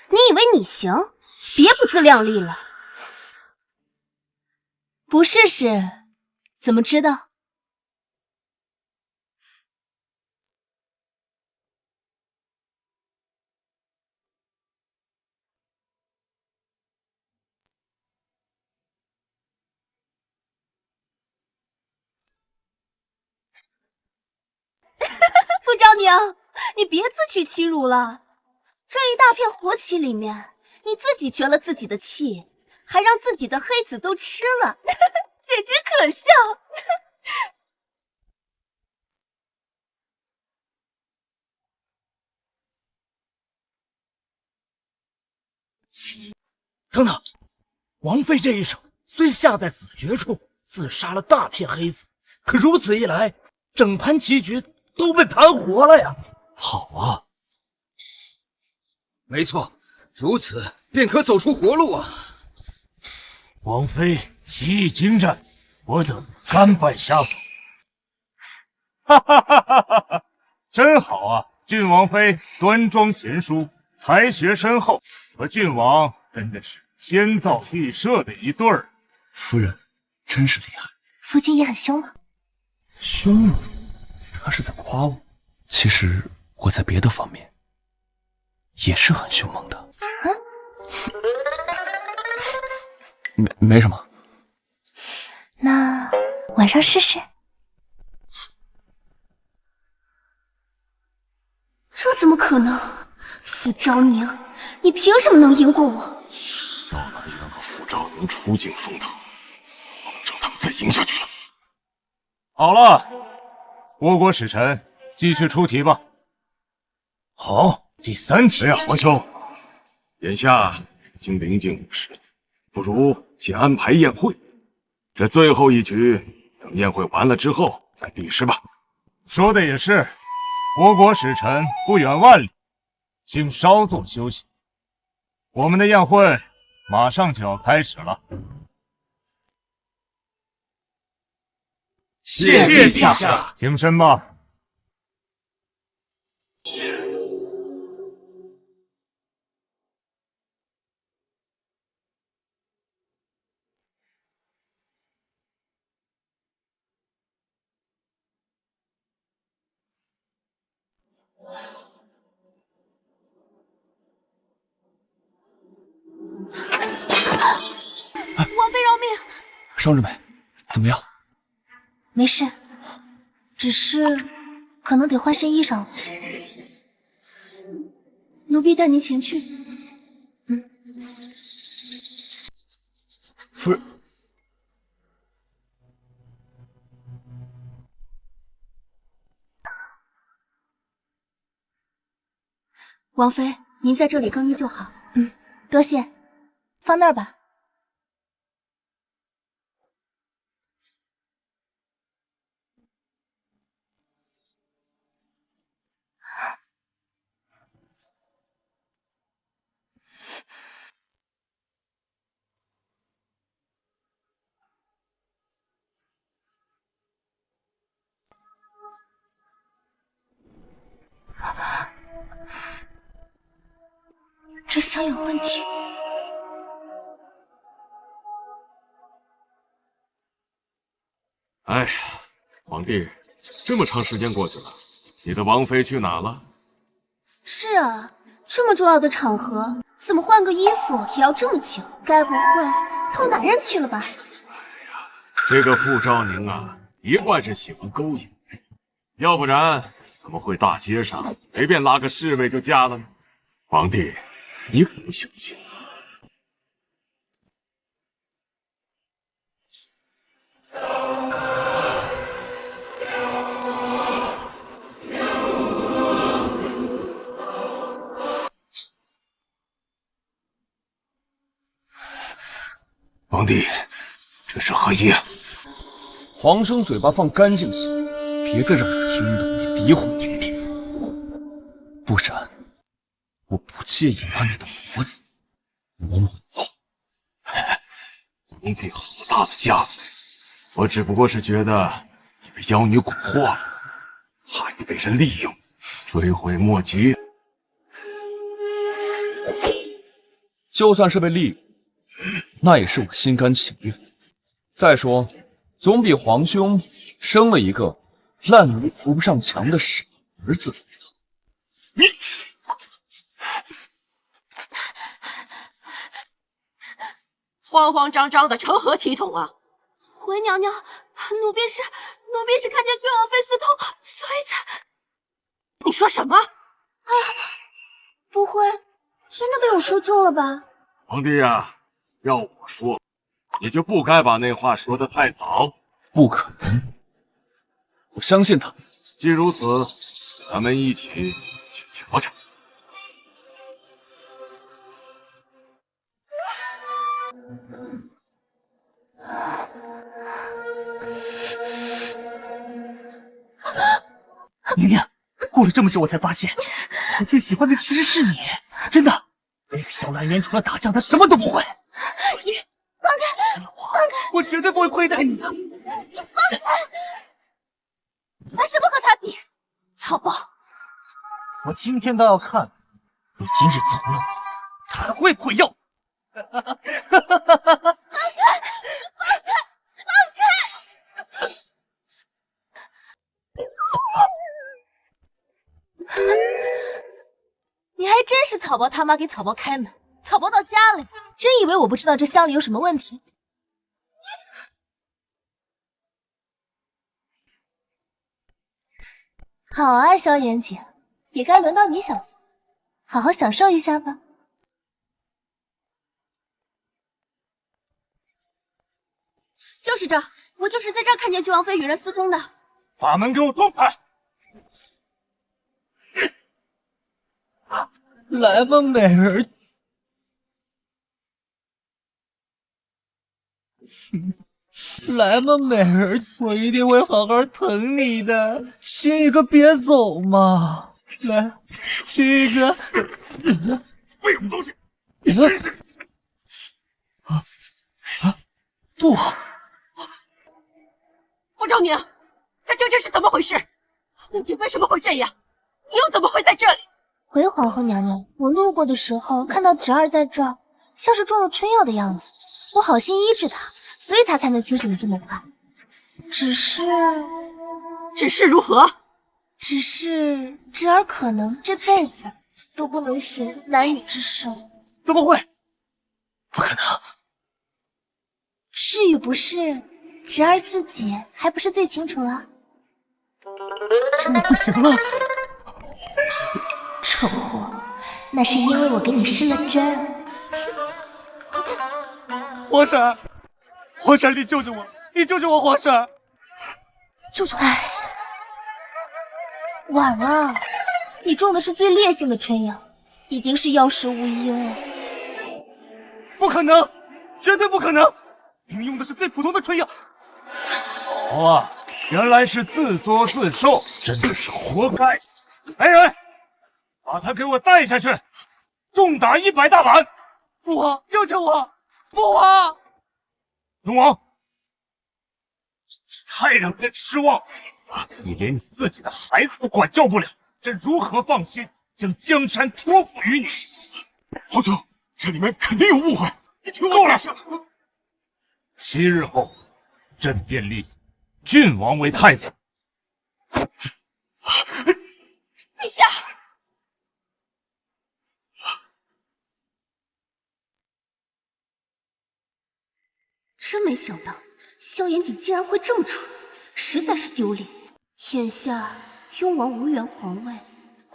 你以为你行？别不自量力了。不试试怎么知道？傅昭宁，你别自取其辱了。这一大片活棋里面，你自己绝了自己的气，还让自己的黑子都吃了，简直可笑。等等，王妃这一手虽下在死绝处，自杀了大片黑子，可如此一来，整盘棋局都被盘活了呀！好啊，没错，如此便可走出活路啊！王妃棋艺精湛，我等甘拜下风。哈哈哈哈哈哈！真好啊！郡王妃端庄贤淑，才学深厚，和郡王真的是天造地设的一对儿。夫人真是厉害。夫君也很凶吗？凶吗？他是在夸我。其实我在别的方面也是很凶猛的。没什么。那晚上试试。这怎么可能？傅昭宁，你凭什么能赢过我？萧南元和傅昭宁出尽风头，不能让他们再赢下去了。好了，倭国使臣继续出题吧。好，第3题。哎呀，皇兄，眼下已经临近午时，不如先安排宴会。这最后一局，等宴会完了之后再比试吧。说的也是，倭国使臣不远万里，请稍作休息。我们的宴会马上就要开始了。谢陛下。挺身吧。双日美，怎么样？没事，只是可能得换身衣裳了。奴婢带您前去。夫人，王妃，您在这里更衣就好。多谢，放那儿吧。这香有问题。哎呀，皇帝，这么长时间过去了，你的王妃去哪了？是啊，这么重要的场合，怎么换个衣服也要这么久？该不会偷男人去了吧？这个傅昭宁啊，一贯是喜欢勾引人，要不然怎么会大街上随便拉个侍卫就嫁了呢？皇帝，你可不相信？皇帝，这是何意啊？皇兄嘴巴放干净些，别再让我听懂你诋毁廷品，不然我不介意拿你的脖子磨磨。皇帝好大的架子，我只不过是觉得你被妖女蛊惑了，怕你被人利用，追悔莫及。就算是被利用，那也是我心甘情愿。再说，总比皇兄生了一个烂泥扶不上墙的傻儿子来的。慌慌张张的，成何体统啊！回娘娘，奴婢是看见郡王妃私通，所以才……你说什么？不会真的被我说中了吧？皇帝呀，要我说，你就不该把那话说得太早。不可能，我相信他。既如此，咱们一起去瞧瞧。宁宁，过了这么久，我才发现，我最喜欢的其实是你，真的。那个小蓝渊除了打仗，他什么都不会。放心，放开，放开，我绝对不会亏待你的。你放开！拿什么和他比？草包！我今天倒要看，你今日从了我，他还会不会要？放开！放开！放开！你还真是草包他妈给草包开门，草包到家里，真以为我不知道这乡里有什么问题？好啊，萧炎姐，也该轮到你小子，好好享受一下吧。就是这，我就是在这儿看见郡王妃与人私通的。把门给我撞开！来吧，美人。来吧，美人，我一定会好好疼你的。亲一个，别走嘛！来，亲一个。废物东西！不，傅昭宁，这究竟是怎么回事？母亲为什么会这样？你又怎么会在这里？回皇后娘娘，我路过的时候看到侄儿在这儿，像是中了春药的样子，我好心医治他，所以他才能清醒的这么快。只是如何？只是侄儿可能这辈子都不能行男女之事了。怎么会？不可能！是与不是，侄儿自己还不是最清楚啊。真的不行了，蠢货，那是因为我给你施了针。皇婶，皇婶，你救救我！你救救我，皇婶！救救我！晚了，你中的是最烈性的春药，已经是药石无医了。不可能，绝对不可能！明明用的是最普通的春药。好啊，原来是自作自受，真的是活该！来人，把他给我带下去，重打100大板！父王，救救我！父王，龙王，真是太让人失望了！你连你自己的孩子都管教不了，这如何放心将江山托付于你？皇兄，这里面肯定有误会，你听够了我解释。7日后，朕便立郡王为太子。陛下，真没想到萧严景竟然会这么蠢，实在是丢脸。眼下雍王无缘皇位，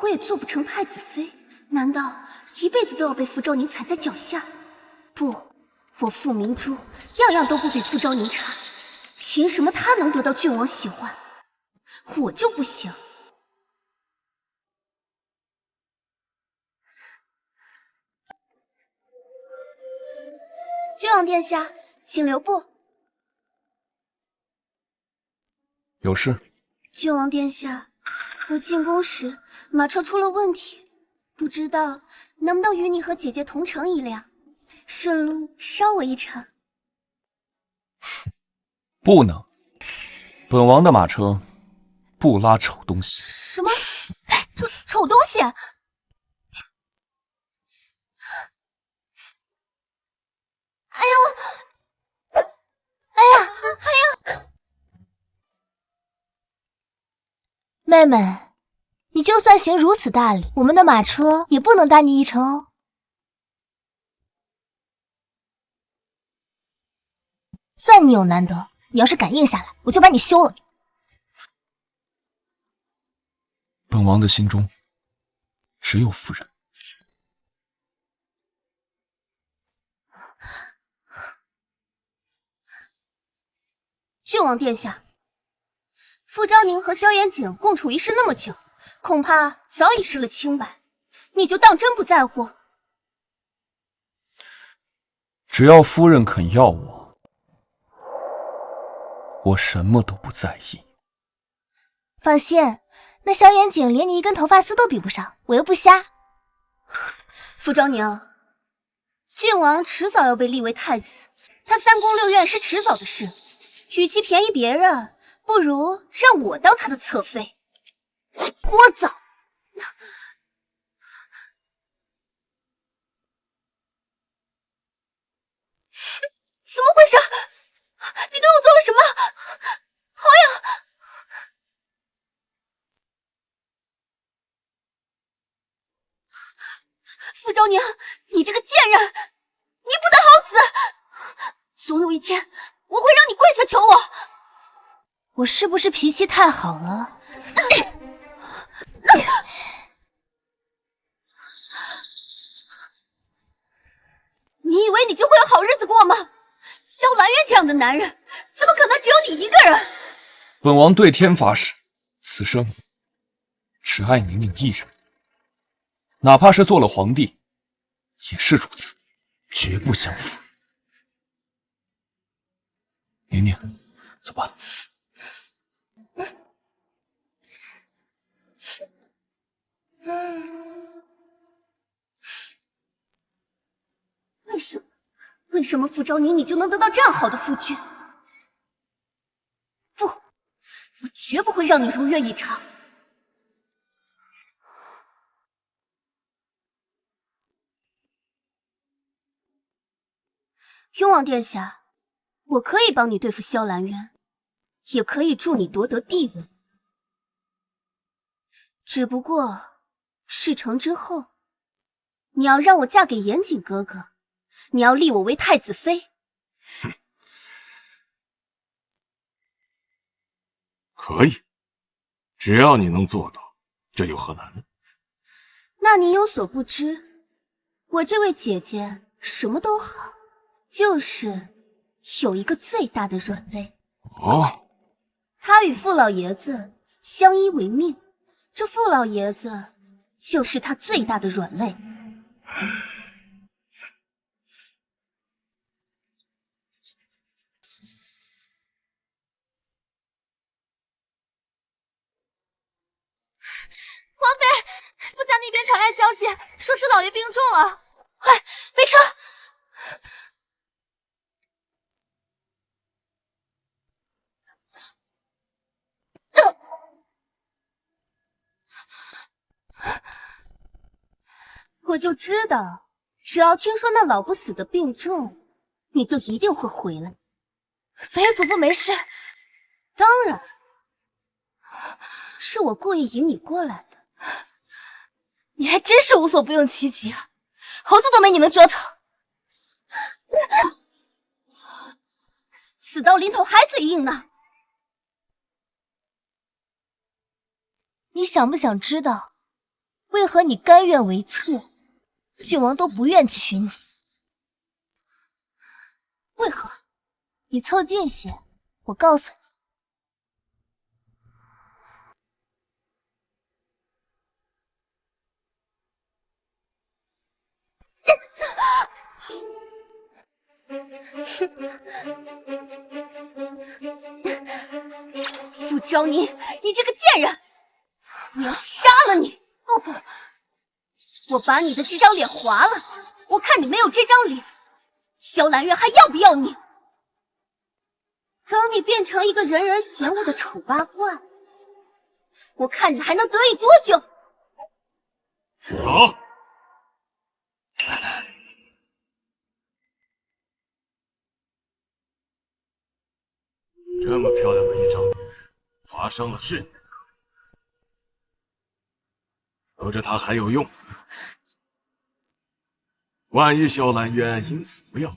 我也做不成太子妃，难道一辈子都要被傅昭宁踩在脚下？不，我傅明珠样样都不比傅昭宁差，凭什么他能得到郡王喜欢，我就不行？郡王殿下，请留步。有事？郡王殿下，我进宫时马车出了问题，不知道能不能与你和姐姐同乘一辆，顺路捎我一程。不能，本王的马车不拉丑东西。什么？丑东西？哎呦！哎呀！哎呀！妹妹，你就算行如此大礼，我们的马车也不能带你一程哦。算你有难得，你要是敢硬下来，我就把你休了。本王的心中只有夫人。郡王殿下，傅昭宁和萧严景共处一室那么久，恐怕早已失了清白，你就当真不在乎？只要夫人肯要我，我什么都不在意。放心，那萧严景连你一根头发丝都比不上，我又不瞎。傅昭宁，郡王迟早要被立为太子，他3宫6院是迟早的事，与其便宜别人，不如让我当他的侧妃。聒噪！怎么回事？你对我做了什么？好痒！傅昭宁，你这个贱人，你不得好死！总有一天，我会让你跪下求我。我是不是脾气太好了？你以为你就会有好日子过吗？萧兰渊这样的男人，怎么可能只有你一个人？本王对天发誓，此生只爱宁宁一人，哪怕是做了皇帝，也是如此，绝不相负。宁宁，走吧。为什么傅昭宁你就能得到这样好的夫君？不，我绝不会让你如愿以偿。雍王殿下，我可以帮你对付萧兰渊，也可以助你夺得帝位。只不过事成之后，你要让我嫁给严景哥哥，你要立我为太子妃。可以，只要你能做到，这有何难呢？那你有所不知，我这位姐姐什么都好，就是有一个最大的软肋。哦，她与傅老爷子相依为命，这傅老爷子就是她最大的软肋。王妃，傅家那边传来消息，说是老爷病重了，快备车！我就知道，只要听说那老不死的病重，你就一定会回来。所以祖父没事？当然，是我故意引你过来的。你还真是无所不用其极啊，猴子都没你能折腾。死到临头还嘴硬呢。你想不想知道，为何你甘愿为妾，郡王都不愿娶你？为何？你凑近些，我告诉你。傅昭宁，你这个贱人！我要杀了你！哦不，我把你的这张脸划了，我看你没有这张脸，萧兰月还要不要你？等你变成一个人人嫌恶的丑八怪，我看你还能得意多久？好。这么漂亮的一张脸，发生了事，留着它还有用。万一萧兰渊因此不要，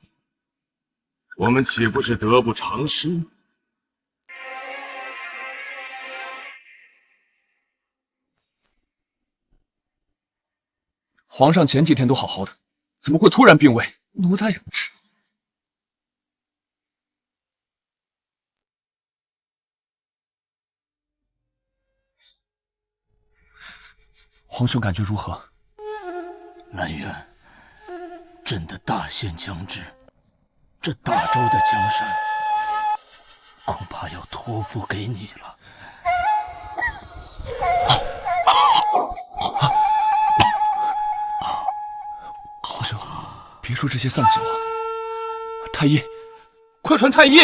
我们岂不是得不偿失吗？皇上前几天都好好的，怎么会突然病危？奴才也不知。皇兄感觉如何？兰渊，朕的大限将至，这大周的江山恐怕要托付给你了。皇兄，别说这些丧气话。太医，快传太医！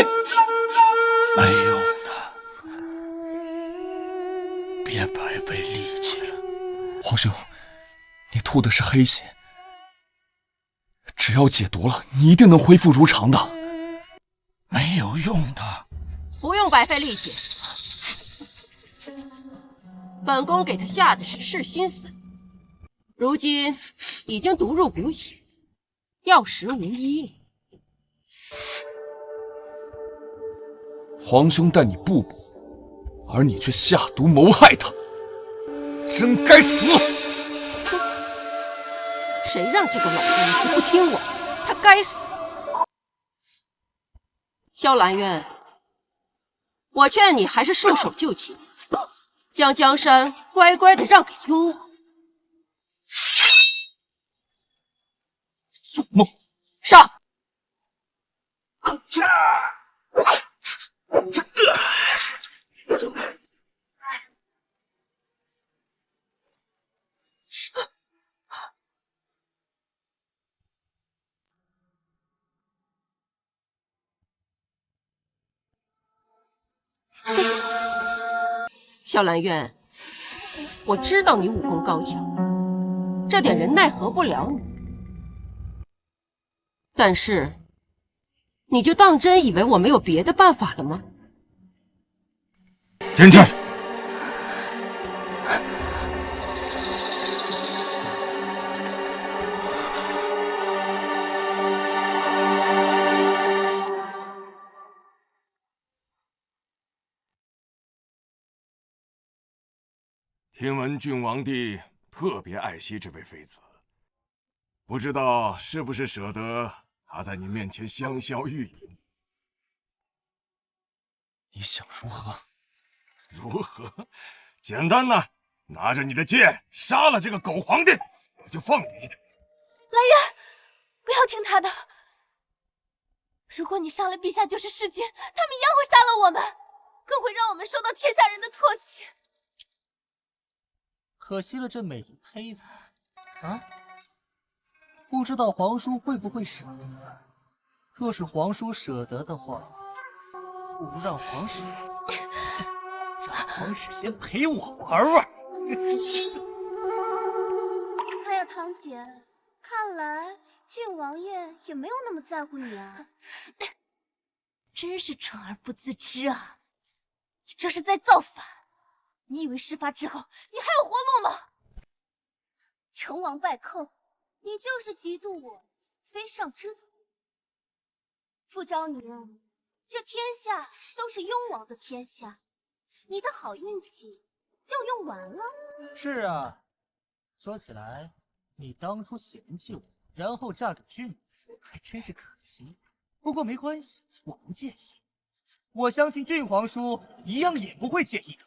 没用的，别白费力气了。皇兄，你吐的是黑血，只要解毒了，你一定能恢复如常的。没有用的，不用白费力气。本宫给他下的是噬心散，如今已经毒入骨血，药石无医了。皇兄待你不薄，而你却下毒谋害他，真该死！谁让这个老东西不听我？他该死！萧兰渊，我劝你还是束手就擒，将江山乖乖的让给雍王。做梦！上！萧兰渊，我知道你武功高强，这点人奈何不了你。但是，你就当真以为我没有别的办法了吗？进去。听闻郡王帝特别爱惜这位妃子，不知道是不是舍得她在你面前香消玉殒？你想如何？如何？简单呐，拿着你的剑杀了这个狗皇帝，我就放你一马。来人，不要听他的。如果你杀了陛下就是弑君，他们一样会杀了我们，更会让我们受到天下人的唾弃。可惜了这美人胚子啊！不知道皇叔会不会舍得？若是皇叔舍得的话，不如让皇室先陪我玩玩。哎呀，堂姐，看来郡王爷也没有那么在乎你啊。真是蠢而不自知啊！你这是在造反！你以为事发之后你还有活路吗？成王败寇，你就是嫉妒我飞上枝头。傅昭宁，这天下都是雍王的天下，你的好运气要用完了。是啊，说起来，你当初嫌弃我，然后嫁给郡王，还真是可惜。不过没关系，我不介意。我相信郡皇叔一样也不会介意的。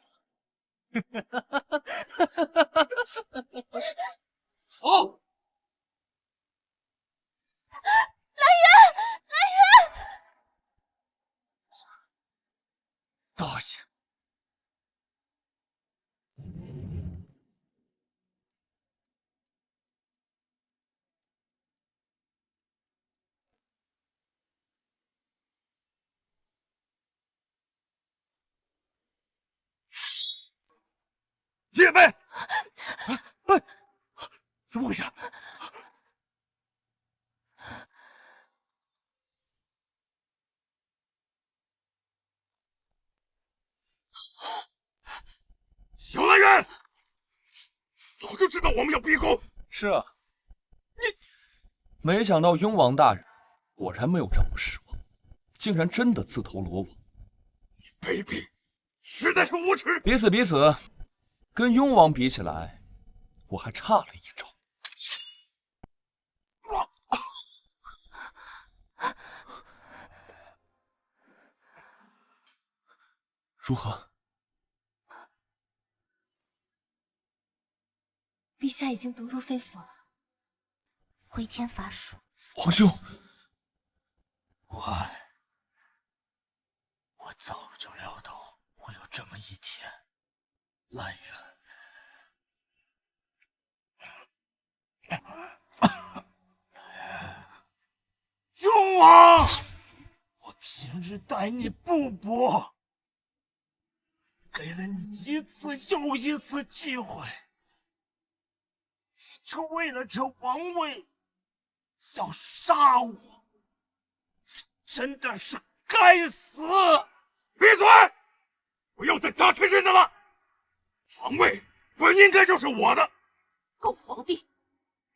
好，来人，来人！大爷，戒备！哎，怎么回事？小来人，早就知道我们要逼宫。是啊，没想到雍王大人果然没有让我失望，竟然真的自投罗网。卑鄙，实在是无耻！彼此彼此，跟雍王比起来，我还差了一招。如何？陛下已经毒入肺腑了，回天乏术。皇兄，我早就料到会有这么一天，兰渊。雍王，我平日待你不薄，给了你一次又一次机会，你就为了这王位要杀我，真的是该死！闭嘴！不要再假前人的了，王位本应该就是我的。狗皇帝，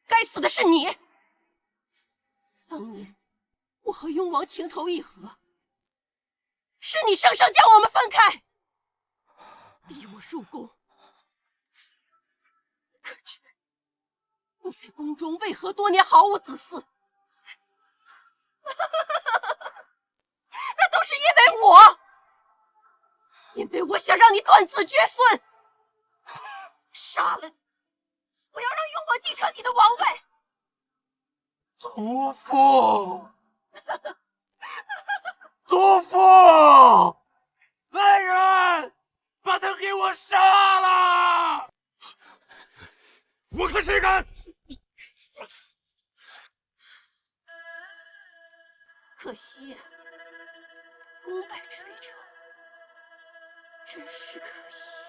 该死的是你！当年我和雍王情投意合，是你生生将我们分开，逼我入宫。可是你在宫中为何多年毫无子嗣？那都是因为我想让你断子绝孙，杀了你，我要让雍王继承你的王位。毒妇，毒妇，来人，把他给我杀了！我看谁敢！可惜呀，功败垂成，真是可惜。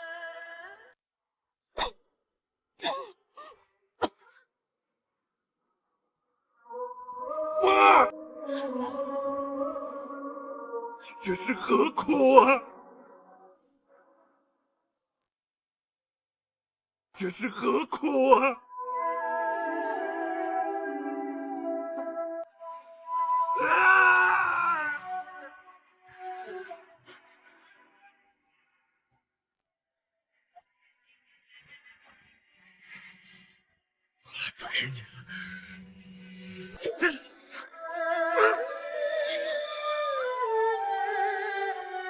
这是何苦啊！这是何苦啊！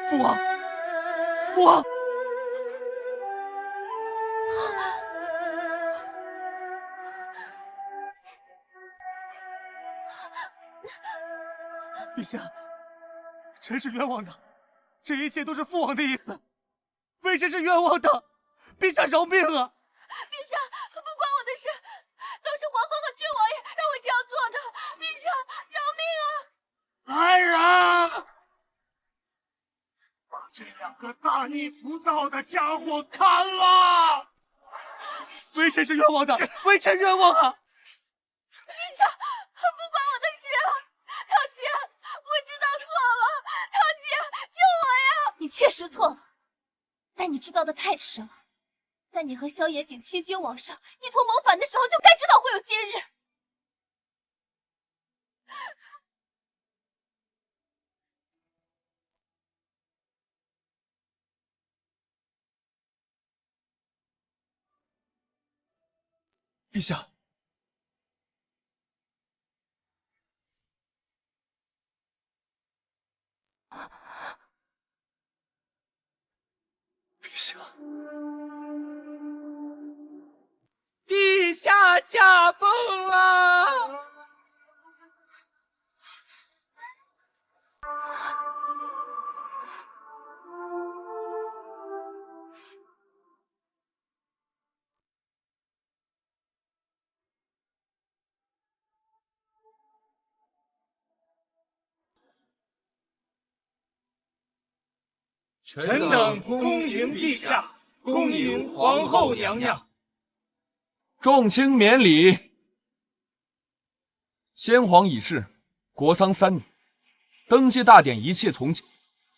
父王，父王！陛下，臣是冤枉的，这一切都是父王的意思，微臣是冤枉的，陛下饶命啊！陛下，不关我的事，都是皇后和郡王爷让我这样做的，陛下饶命啊！来人，把这两个大逆不道的家伙砍了！微臣是冤枉的，微臣冤枉啊！陛下，不关我的事啊！堂姐，我知道错了，堂姐救我呀！你确实错了，但你知道的太迟了。在你和萧炎景欺君罔上，一同谋反的时候，就该知道会有今日。陛下，陛下，陛下驾崩了！臣等恭迎陛下，恭迎皇后娘娘。众卿免礼。先皇已逝，国丧3年，登基大典一切从简。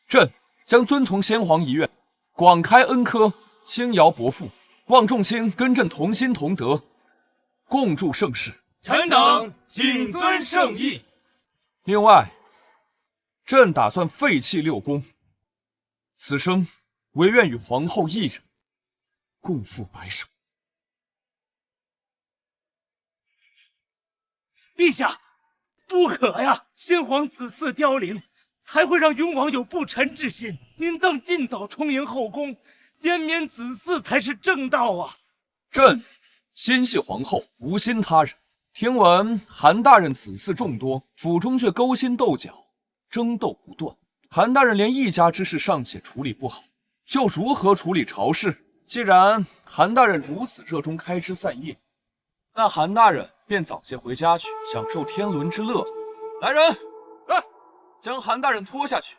朕将遵从先皇遗愿，广开恩科，轻徭薄赋，望众卿跟朕同心同德，共筑盛世。臣等谨遵圣意。另外，朕打算废弃6宫，此生唯愿与皇后一人，共赴白首。陛下，不可呀！先皇子嗣凋零，才会让雍王有不臣之心。您当尽早充盈后宫，延绵子嗣才是正道啊！朕心系皇后，无心他人。听闻韩大人子嗣众多，府中却勾心斗角，争斗不断。韩大人连一家之事尚且处理不好，又如何处理朝事？既然韩大人如此热衷开枝散叶，那韩大人便早些回家去，享受天伦之乐。来人，来，将韩大人拖下去，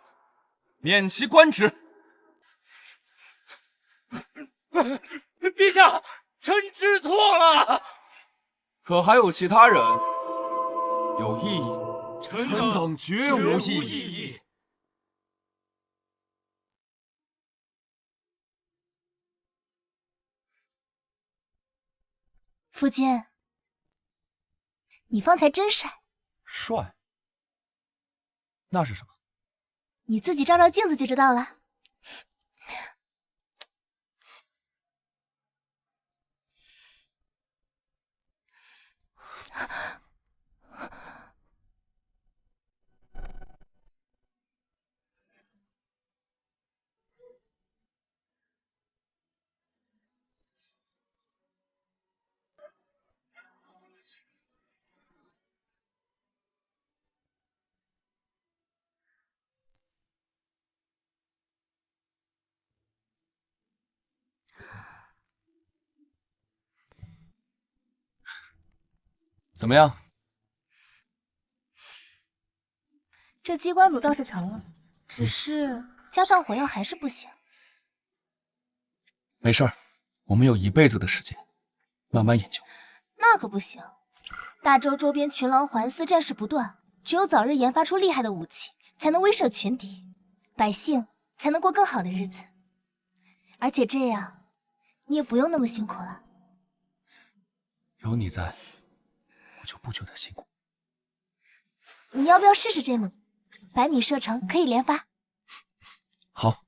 免其官职。陛下，臣知错了。可还有其他人有异议？臣等绝无异议。夫君，你方才真帅。帅？那是什么？你自己照照镜子就知道了。怎么样？这机关弩倒是成了，只是加上火药还是不行。没事儿，我们有1辈子的时间，慢慢研究。那可不行，大周周边群狼环伺，战事不断，只有早日研发出厉害的武器，才能威慑群敌，百姓才能过更好的日子。而且这样，你也不用那么辛苦了。有你在，我就不觉得辛苦。你要不要试试这弩？100米射程，可以连发。好。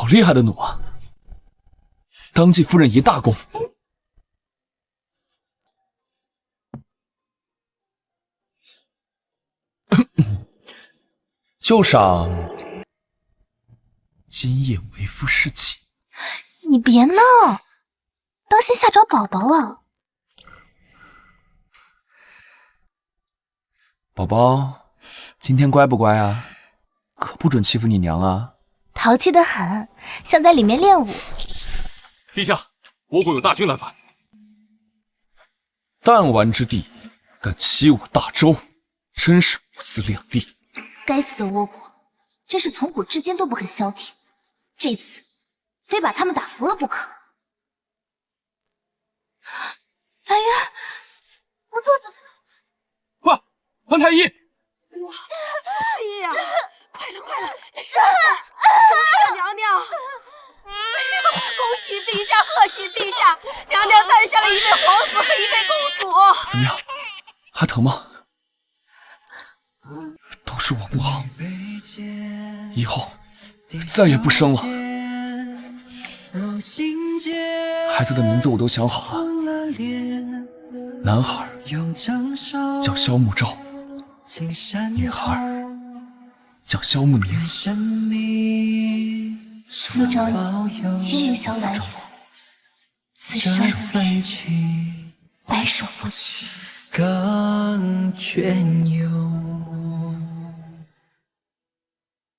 好厉害的弩啊！当继夫人一大功。就赏今夜为夫侍寝。你别闹，当心吓着宝宝了。宝宝，今天乖不乖啊？可不准欺负你娘啊！淘气的很，像在里面练武。陛下，倭国有大军来犯。弹丸之地，敢欺我大周，真是不自量力！该死的倭国，真是从古至今都不肯消停，这次非把他们打服了不可。来源，我肚子……快，皇太医！哎呀，快了，再上去！娘娘，恭喜陛下，贺喜陛下！娘娘诞下了一位皇子和一位公主。怎么样？还疼吗？都是我不好，以后再也不生了。孩子的名字我都想好了，男孩叫萧慕昭，女孩叫萧慕宁。傅昭宁，今日萧来人，此生不渝，白首不弃。更隽永。